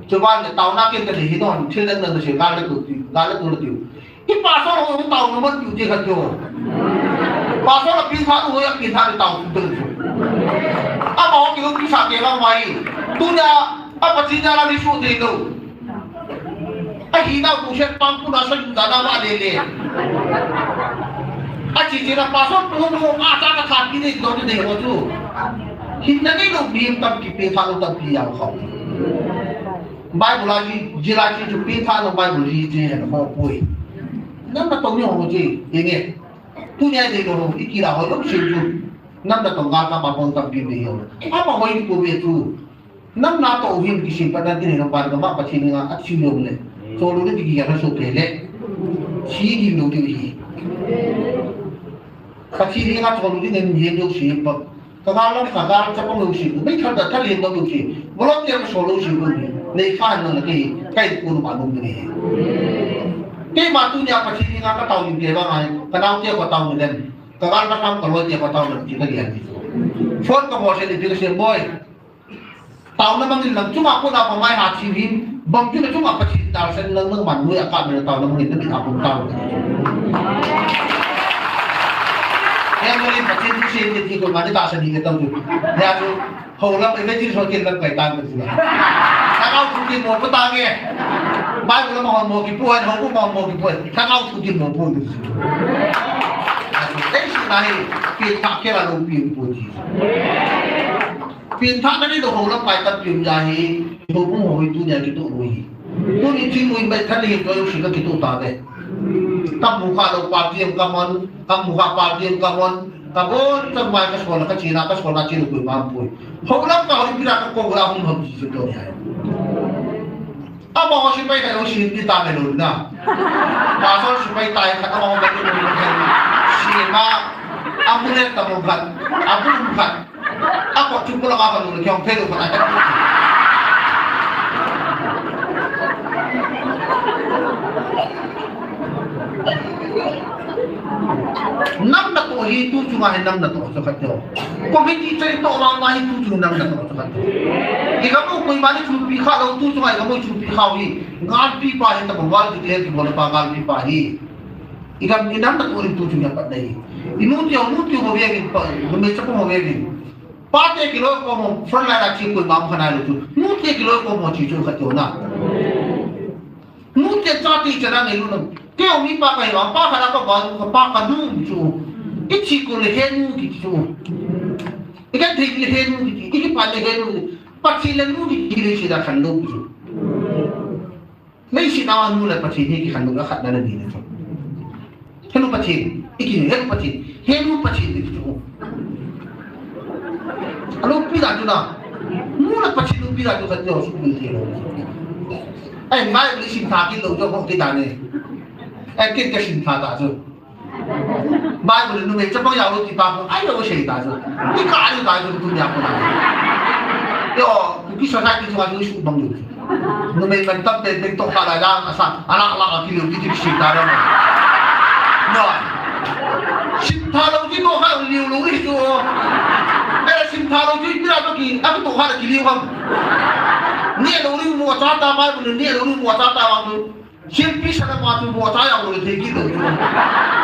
Coba tahu nak kita lihat itu, cerita tentang itu galah tu. Ini pasal orang tahu nama tu je kan tu. Pasal pintar tu yang pintar tahu tu. Apa orang kita bisa kelang mai. Tu dah apa cerita lagi show deh tu. Kita tu saya pangku nasi juta nama lele. Cerita pasal tu acara kaki ni tu deh tu. Kita ni tu biar tak pintar tak biar kau. Bible lagi jelas itu pintar no Bible je mau pui. Nama tu ni orang je ini. Tu ni ada orang ikira orang sejuk. Nama tu ngaka bapun tak bimbing. Apa orang itu betul? Nama tu orang disimpan nanti ni nampak nampak macam ni ngak siul le. Soalnya dia rasa pele. Si hidup dia. Kasi dia ngak soalnya dia ni hidup simpan. Kalau kadang cepung lu sih,ไม่ทันแต่ถ้าเรียนต้องดูสิว่าเราเตรียมโซลูชันนี่ในขั้นนั้นเลยใกล้คุณมาลงนี่ที่มาตุเนี่ยปัจจุบันก็เตาอยู่เดียวว่าไงก็เตาเทียบกับเตาเหมือนกันก็การมาทำกับรถเทียบกับเตาเหมือนที่ก็เรียนฝนก็พอเสร็จที่ก็เสียบ่อยเตานั้นบางทีหลังจุ่มคนเอาไปหาชีวิตบางทีก็จุ่มปัจจุบันเตาเส้นเรื่องมันด้วยอากาศมันเตานั้นมันนี่ต้องทำเตาเ em cho nên phải trên xin thì còn mà đi ta sẽ đi cái tâm được nhà chú hầu lắm cái gì số tiền là phải tăng được gìถ้าเอาทุกินหมดก็ตาแกบ้านเรามองมองกี่ป่วยเขาก็มองมองกี่ป่วยถ้าเอาทุกินหมดพูดถึงไอ้สิ่งนั้นเปลี่ยนทักแค่เราเปลี่ยนพูดทีเปลี่ยนทักนั้นเราของเราไปตัดเปลี่ยนใจตัวผู้หัวตัวเนี่ยกี่ตัวรู้ตัวนี้ที่มุ่งไปท่านเห็นตัวสิ่งก็กี่ตัวตาเลยตั้งมุขเราปาร์ตี้กับมันตั้งมุขปาร์ตี้กับมันกับคนสมัยก็สอนก็จีน่าก็สอนจีนคุยมาพูดเขาเราก็เอาที่เราก็กงเราหุ่นหุ่นจีนตัวเนี่ยabang si pai kalau si di tanah dulu na, pasal si pai tay kata orang bagi dulu kan, si ma, aku ni tak bukan, aku bukan, aku cuma orang apa dulu, yang perlu kan ada. Nam nak tu itu cuma nam nak tu sekarang. Kau hiji cerita orang lain itu cuma nam nak tu sekarang. Jika kamu kau balik cuma pikir kalau tu cuma kamu cuma pikir ni, ngal pikir itu berwal di dia di bola pagal pikir ni. Jika nam nak tu itu cuma pada ini. Inuti mau biar macam apa mau biar. 8 kilo kau mau front line aksi kau mampu kenal itu. 8 kilo kau mau cuci kat mana? 8 jati cerita ni lu. Kau ni pakai apa? Kalau kau baru pakai dulu tu, itu kau lehen gitu. Ikan trik lehen gitu, ikan pandai lehen. Pasti lenu gitu sih dah kandung gitu. Mesti nawan mula pasti ni kandung kat dalam ni tu. Henu pasti, henu pasti gitu. Kalau pilih tu na, mula pasti lu pilih tu saja sudah dia. Mai beli simpan kita tu kau tidak ni. Kita simpan tak tu. Mai beli nu macam apa yang lu tiba, ayo saya tak tu. Ini kali tak tu dunia pun. Yo, kita saya kita cuma tu bang tu. Nu macam tak bentuk pada yang asal anak kilo kita simpan dah. No. Simpan lu tu kan liu itu. Simpan lu tu bila tu aku tu ada kilo kan. Ni lu mua cata mai beli ni lu mua cata waktu. Siapa sana macam mua cata yang lu tinggi tu.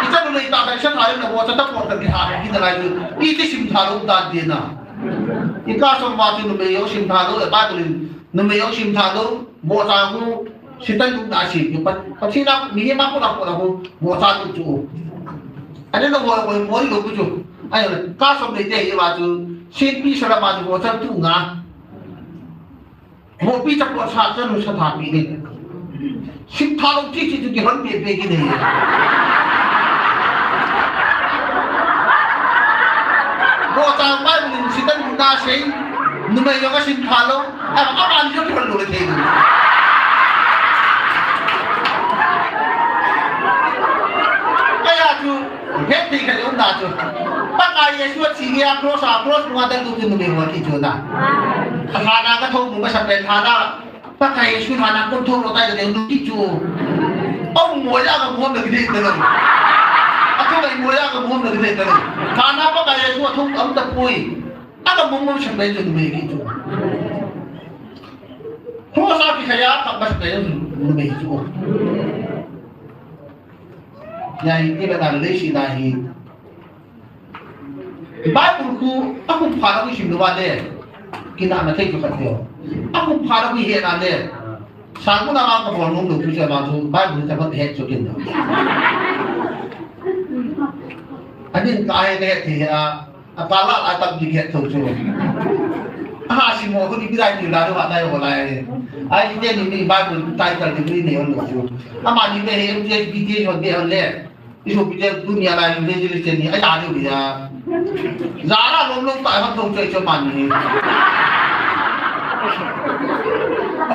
Kita lu ni tak ada hari nak mua cata pun tak dihari kita lagi. Itu simpan lu dah dia na. Ika sama macam nu meyau simpan lu, apa tu nu meyau simpan lu mua cata lu. Siapa tu nasi. Pasti nak ni apa pun aku mua cata tu. Ada lu mua lu tu. Ayo, kasam ni dia macam siapa sana macam mua cata tu ngah. Mobil cepat saja nusa tapi ni. Simpan lu tu jangan bebek ni. Bota mai beli sitan guna sei, numai yang simpan lu, apa anja pun lu lagi. Ayah tu, henti kalau nak tu. Pakai Yesus sihir cross muatan tu numai orang itu na. Thanaก็โทรมึงมาสำเร็จThanaป้าใครช่วยThanaคนโทรเราได้แต่เดี๋ยวดูที่จูเอาหมวยยากกับม้วนหนึ่งทีเดียวเอาทุกอย่างหมวยยากกับม้วนหนึ่งทีเดียวThanaป้าใครช่วยทุกอันตะปุยอันตะมุมมันสำเร็จจนไม่กี่จูหัวซาพิขยะทำมาสำเร็จจนไม่กี่จูยังที่เป็นอะไรสินะฮีบ้านคุณครูakuพาเราไปชิมดูว่าเนี่ยkita nak cek juga dia. Aku pada we head ane. Sanggup nak aku form tu tu saya masuk. Baik boleh cepat head jokin dah. Adin kaya head dia. Apalagi atap di head tu tu. Si mau aku diberi ni lalu ada yang boleh. Dia ni baik boleh title diberi ni orang tu. Ama ni dia BJ dia oleh. Isu BJ dunia lain dia jadi ni. Ada dia. Zara long tak apa tu cuma ni.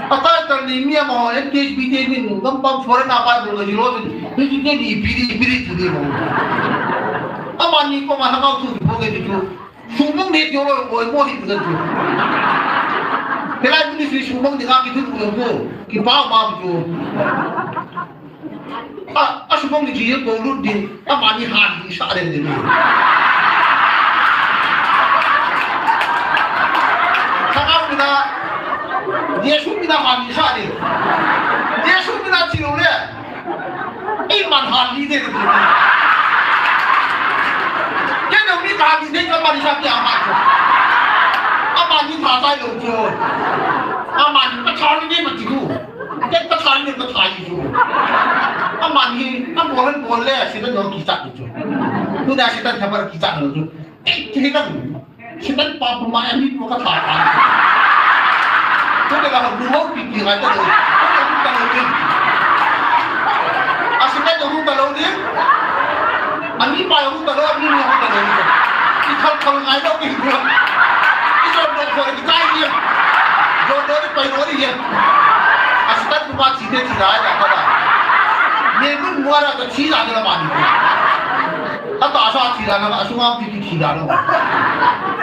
Apa terlihat mau engage BJ ni, gampang foreign apa tu lagi loh. Ini jadi biri tu dia mau. Apa ni kau mana kau tu boleh tu? Sumbang ni jauh, mau hidup tu. Kalau ini si sumbang ni kaki tu tu, kita mau tu. Sumbang ni dia kau di, apa ni hati sahari ni. Dia sudah mandi sahari. Dia sudah cium le. Iman hal ni dia tu. Jadi นี่การที่นี่ก็มาดิฉันที่อามันอามันที่ทาใจหลงเชื่ออามันประธานนี่มันจริงอยู่เด็กประธานนี่ก็ถ่ายอยู่อามันที่อาบอลบอลเลยสินั่นโดนกิจอยู่ดูได้สินั่นทำอะไรกิจอยู่จู่เอ๊ะที่นั่นสินั่นปาปมาอันนี้มันก็ถ่ายกันก็เดี๋ยวเราดูว่าปีกี่ไงก็เลยก็จะรู้กันเลยอาสินั่นจะรู้กันเลยอันนี้ไปรู้กันเลยอันนี้ไม่รู้กันเลยที่เขาไงต้องกินเยอะที่โดนคนที่ใกล้เยอะโดนไปโดนเยอะอาสินั่นมาชี้เด็ดชี้ร้ายกันก็ได้เนี่ยมึงมัวแล้วก็ชี้ร้ายกันละมันถ้าต่อสู้ชี้ร้ายกันอาสุมาพิธีชี้ร้ายกัน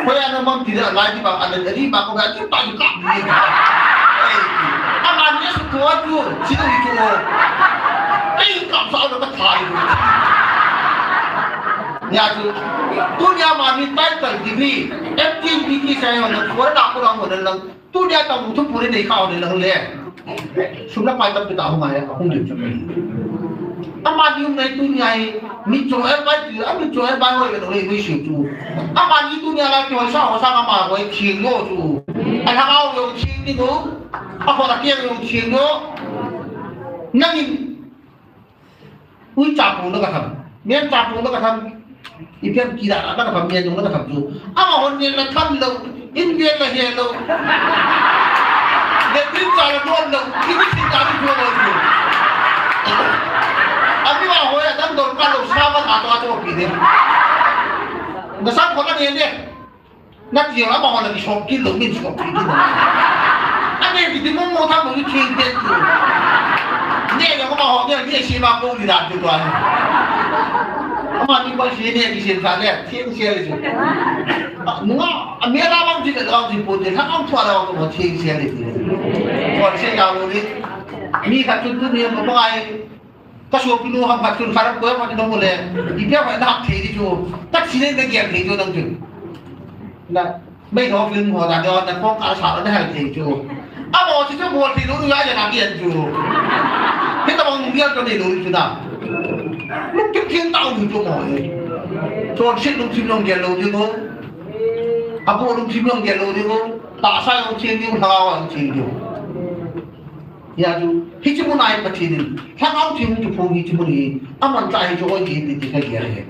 เพราะฉะนั้นมันที่จะไล่ที่บางอันนี้บางคนที่ตายอยู่กับนี่อามันเนี่ยสุดตัวอยู่ชี้ตัวอยู่ไอ้กับสาวเราก็ถ่ายอยู่เนี่ยคือตัวเนี่ยมันมีใต้ตึกดีๆFTPT ใช่ไหมเนี่ยตัวเราก็ลองหมดเลยตัวเนี่ยต้องมุทุบปุ่นในข้าวเลยเลยสุนัขไปตั้งแต่ตาหัวเนี่ยคงเดือดจังเลยอามันอยู่ในตัวเนี่ยมีโจเอฟไปจีอ่ะมีโจเอฟไปไว้กันเลยไม่ใช่จู่อามันอยู่ตัวเนี่ยเราเกี่ยวกับหัวอามันไว้เชียงโย่จู่ไอ้ทางเอาอยู่เชียงนี่ดูอาคนตะเกียงอยู่เชียงโย่นั่งอุ้ยจับปูแล้วก็ทำเมียจับปูแล้วก็ทำอีเพี้ยนกีฬาแล้วก็ทำเมียอยู่แล้วก็ทำจู่อ้าวคนเนี่ยเราทำเราอินเดียเราเฮียเราเด็กที่จ่ายเราโดนเราที่ไม่ทิ้งจ่ายที่ชัวร์เราจู่อันนี้ว่าโหยตั้งโดนการลงซ้ำมาหาตัวโจกีเนี่ยแต่ซ้ำคนนั้นเนี่ยนักเรียนแล้วบางคนเราชอบกินหรือไม่ชอบกินอันนี้ที่มึงทำมึงที่ทิ้งเด็กจู่เนี่ยยังก็มาหอกเนี่ยชีมาปูดีด่านจุดวันอามาที่บ้านชีเนี่ยที่เชียงรายเนี่ยเชียงเชียงเลยจุดมึงอ่ะเมียเราบางทีก็เราที่ปูดีถ้าเอาทัวร์เราต้องเชียงเชียงเลยทีก่อนเชียงยาวเลยมีขัดจุดตัวเนี่ยมันว่าไงก็ชวนพี่น้องขัดจุดขัดเพื่อนมาที่น้องหมดเลยอีเพี้ยไปดักเทที่จู่ตักชีเนี่ยเกี่ยวเทจู่ตั้งจุดนะไม่ท้องฟิล์มหัวตาจอแต่ป้องอาสาแล้วได้เทจู่อาบอกที่จะบวชที่รู้ด้วยจะนักเรียนจู่ที่ตะวันเรียนก็ได้รู้จู่นะลูกเทียนเต่าอยู่จู่หมดเลยส่วนชิ้นลูกชิ้นลงเรียนรู้จู่มั้งอาบอกลูกชิ้นลงเรียนรู้จู่มั้งตาใส่ลูกชิ้นอยู่ท้าวลูกชิ้นอยู่ยาจู่ที่จะมุ่งนายปฏิทินถ้าเอาที่มุ่งจะพูดที่มุ่งนี้อามันใจจะว่ายินดีที่จะเรียนเลย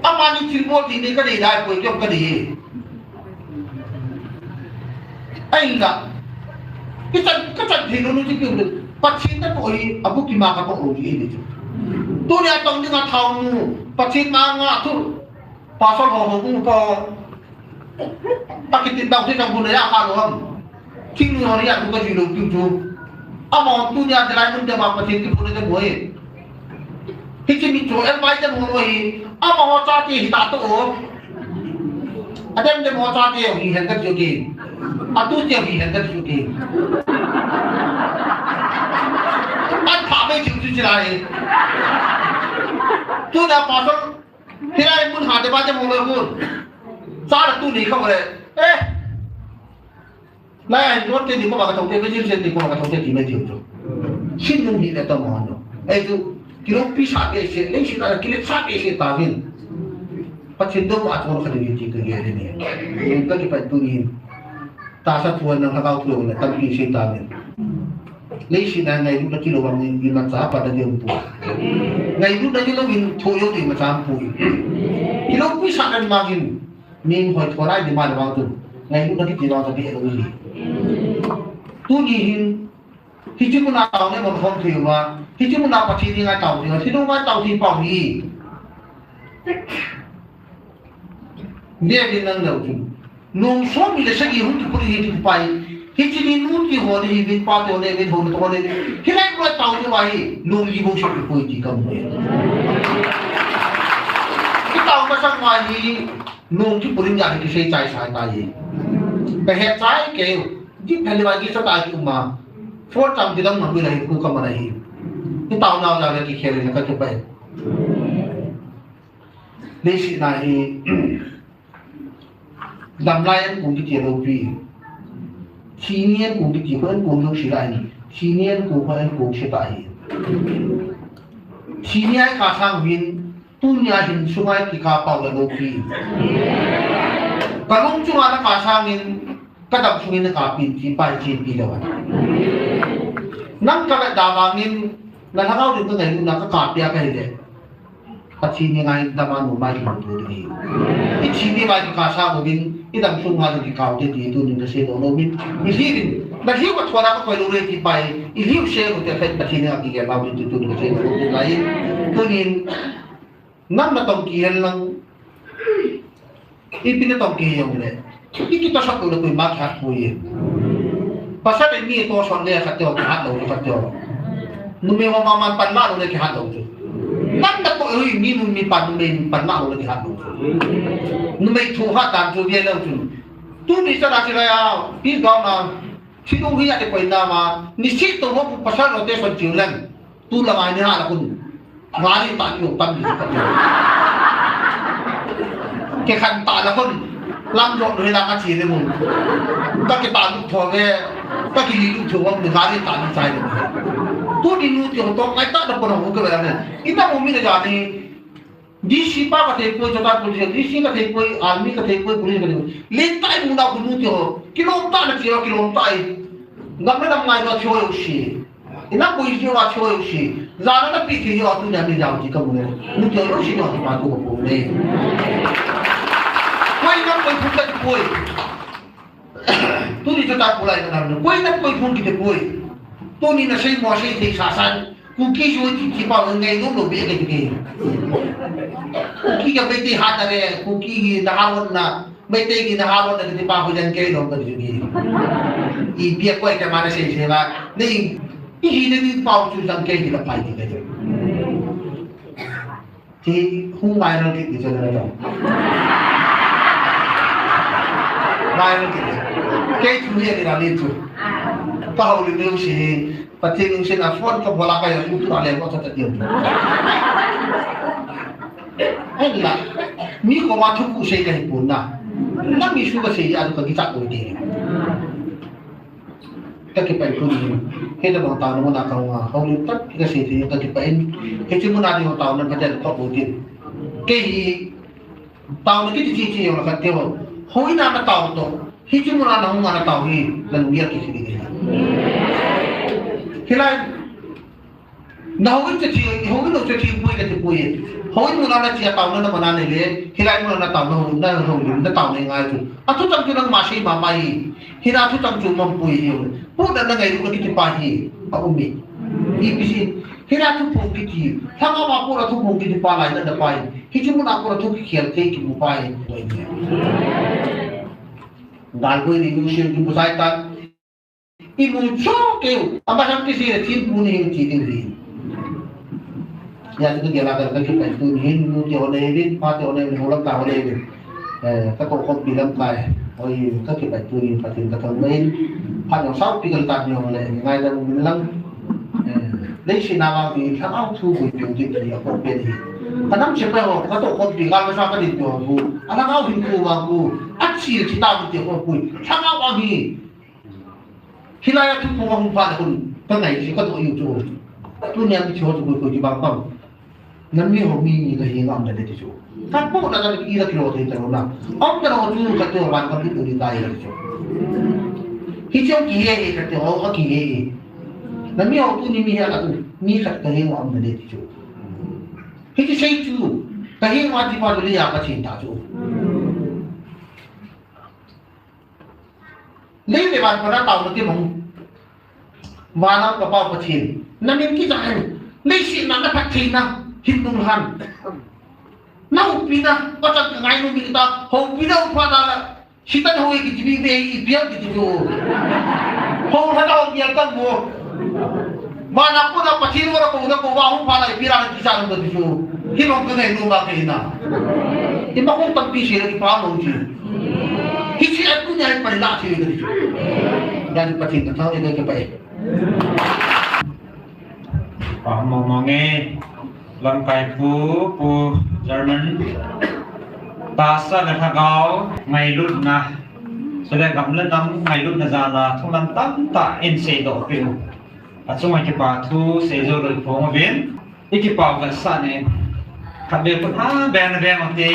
อามันนี่ที่บวชที่นี่ก็ได้คุยจบก็ได้ไอ้ละก็จะที่รู้ที่คือปัจจินนั่นโอ้ยอาบุกิมากับโอ้ยนี่จุตัวเนี่ยต้องดึงเอาปัจจินมางาทุภาษาของผมก็ปัจจินต้องที่ทำบุญในอาคารหลวงที่นี่วันนี้ทุกคนอยู่จู่อามองตัวเนี่ยจะไล่มันจะมาปัจจินที่บุญจะบ่อยที่จะมีโจเอลไปจะบ่อยอามองจ่าที่หิตาตัวอาจารย์จะมองจ่าที่หินกันจุกี้Atu dia bihan kan suki. An kami cuci cerai. Tu dah pasal cerai pun hati baca mulai pun. Saat tu ni kau boleh. Lain waktu ni kau baca tahu kecil sendiri kau baca tahu kecil macam tu. Sini ni dah tahu mana. Itu kilo pisah ke sih, ni sih ada kilo sah ke sih tahin. Pasal tu macam orang kena cuci kerja ni. Kita kita tu ni. Tasa tuan ng hakaw tuan na tabi siya tamin. Lesi na ngayon na kilawang yung matsapa na yung po. Ngayon na yung tuyo di matsampo. Kilaw po sa akin maging ning hoy tuwaray di malawang to. Ngayon na kitilawang sa biya uli. Tunihin, hindi mo na tao na mag-home tuyo ba? Hindi mo na patili nga tao tuyo. Sino nga tao tuyo pa uli? Hindi din lang daw tuyo. Nung so mi le sagi hun ku ri hi pai hi chi ni nu ki ho ni bin pa to ne bin ho to ne hi lai ko tau ni wa hi nu li bo shi ko ji kam ne ki tau ma sang ma hi nu ki purin ya ki sei chai sai ta yi pe he chai ke ji phale wa ki sa ta ki ma for tam di dang ma bi lai ku kam na hi ki tau na na ki khele na ka to pai le shi na hi Đam lai cũng đi tiền đầu tư, chi niên cũng đi tiền hơn cũng đâu xí lại, chi niên cũng hơn cũng xí tại, chi niên cả sang viên tunya hin sungai kika pau la loki kalung chunga na ka sangin kadam sungin na ka pin chi pai chi pi lawan nang ka da wangin na hangau din ngai na ka ka pia ka de pachi ni ngai da ma nu mai ma tu ni I chi ni mai ka sa mo bin I dam sunga ni ka de ti tu ni na se no no bin I hi din na hi ko thona ko lo re ti pai I hi se ko te fet pachi ni ki ga ma bin tu ni se no bin lai tu ni nam na tong kian lang ipinatong kiyong le ikita sa tulo ko maghat mo yin pasal ni to son le ka teo ka lo ka teo numewa maman panma lo le ka lo nam na ko oi ni nu mi pan ma lo le ka lo numei thu ha tan chu ye lo tu ni sa na sila ya pi ga na sidu hiya de ko na ma ni si to mo pasal lo te son chulan tu la ma ni ha la kun ngari ta yo pan ni ka ke kan ta la kon lam jo le la ka chi le mu ta ke ta lu tho ge ta ki li lu tho wa ni ngari ta ni sai le tu di nu ti to ngai ta da ko no ko la ne ina mo mi ne ja ni di si pa ka te ko jo ta pulis di si ka te ko army ka te ko pulis ka le tai mu na ko nu ti ho ki lo ta na ti ho ki lo tai ngam na ngai no chho yo shi ina ko I wa chho yo shi zana na pi ki yo tu na mi ja ji ka mu ne nu ti yo shi no ti ma ko ko ne koi na koi phun ka koi tu ni jo ta pulai na na koi na koi phun ki te koi tu ni na sei mo sei te sa san ku ki jo ti pa ngai no lo be ke ki ku ki ga be ti ha na re ku ki na hawon na be te ki na hawon na ti pa ho jan ke no ka ji ki I bia koi ka ma na sei sei ba nei I hi ne ni pa chu jan ke ki la pai ki ke ti hu mai na ki ti jo na ra mai nó cái thứ gì là liên tục tao liền nêu gì và thiên sinh là phốt cho bọn cái là chúng ta làm có thật nhiều hay là mi có mà chúng cũng sẽ cái buồn na nãy mi suy cái gì ăn cái chắc rồi đi cái bài cũng cái đó bọn tao nó muốn không liên tất cái gì thì cái bài cái chuyện muốn ăn thì bọn tao nó phải là có đầu tiên cái tao nó cái gì là phải tiêu hoi na na tao to hi chu na na tao hi lan wi ki ki hilai na hoi che chi hoi no che chi pui ka ti pui hoi mu na chi tao na ma na ne le hilai mu na tao na ho lim na tao ne ngai chu a thu chang chu na ma shi ma mai hina thu chang chu mom pui hi pu na na ngai ru ki ti pa hi a umi I bisi hina thu phu ki ti thanga ma pu ra thu phu ki ti pa lai na da pai hi chu mu na pu ra thu ki khial ke ki mu pai toi ni dan ko ni mu shin ki mu sai ta I mu cho ke amba sam ki si tin pu ni chi tin ri ya tu ke la ka ki pa tu ni mu ti ho ne rin pa ti ho ne ho lam ta ho ne ka ko ko pi lam kai oi ka ki pa tu ni pa tin ka thong men pa no sau pi kan ta ni ho le ngai da mu lam lấy xin nào thì thằng ông thu hồi biểu diễn thì ở một bên thì thằng ông chỉ phải học cái tổ hợp thì làm sao cái điểm của cô thằng ông hình cô mà cô ắt chỉ tao một điểm của cô thằng ông thì lại thu mua không phải là cái này chỉ có tổ yêu chuột tôi nhận cái chuột của cô chỉ bằng không nên mi học mi cái gì ngon là để chuột thằng bố đã cái ý là kilo thì tao làm ông cái đó chú cái tổ làm cái điều này là chuột khi trong kỳ hệ cái tổ có kỳ hệ nên mi học tu ni mi hay là mi khát cái gì ngon là để chuột khi cái xây chú cái gì ngon thì bao giờ đi học cái chuyện ta chú lấy về bàn của nó tàu nó tiêm hồng và nó có bao cái tiền nó nên cái gì lấy xin nó phát tiền na hít nung han nó hụt pin na có chắc cái ngày nó bị ta hụt pin đâu qua là chỉ tao hồi cái gì về biết cái gì rồi hụt hay đâu biết tao mua mà nó có nó phát tiền nó có vào không phải là biết là cái sao nó được rồi khi nó cái này nó cái na thì mà không tập pi gì là cái phá luôn chứ khi chị em cũng nhảy phải lạ thì được dan phát triển thao như cái vậy mong nghe lần cái pu German ta sẽ là thằng gấu ngày lúc na sẽ là gặp lên năm ngày lúc na ra là thông làm tắm ta in sẽ đổ phiêu ở trong cái bà thu sẽ rồi được phong viên cái bảo vật sản này ขับเบียร์คนแบงนะแบงของตี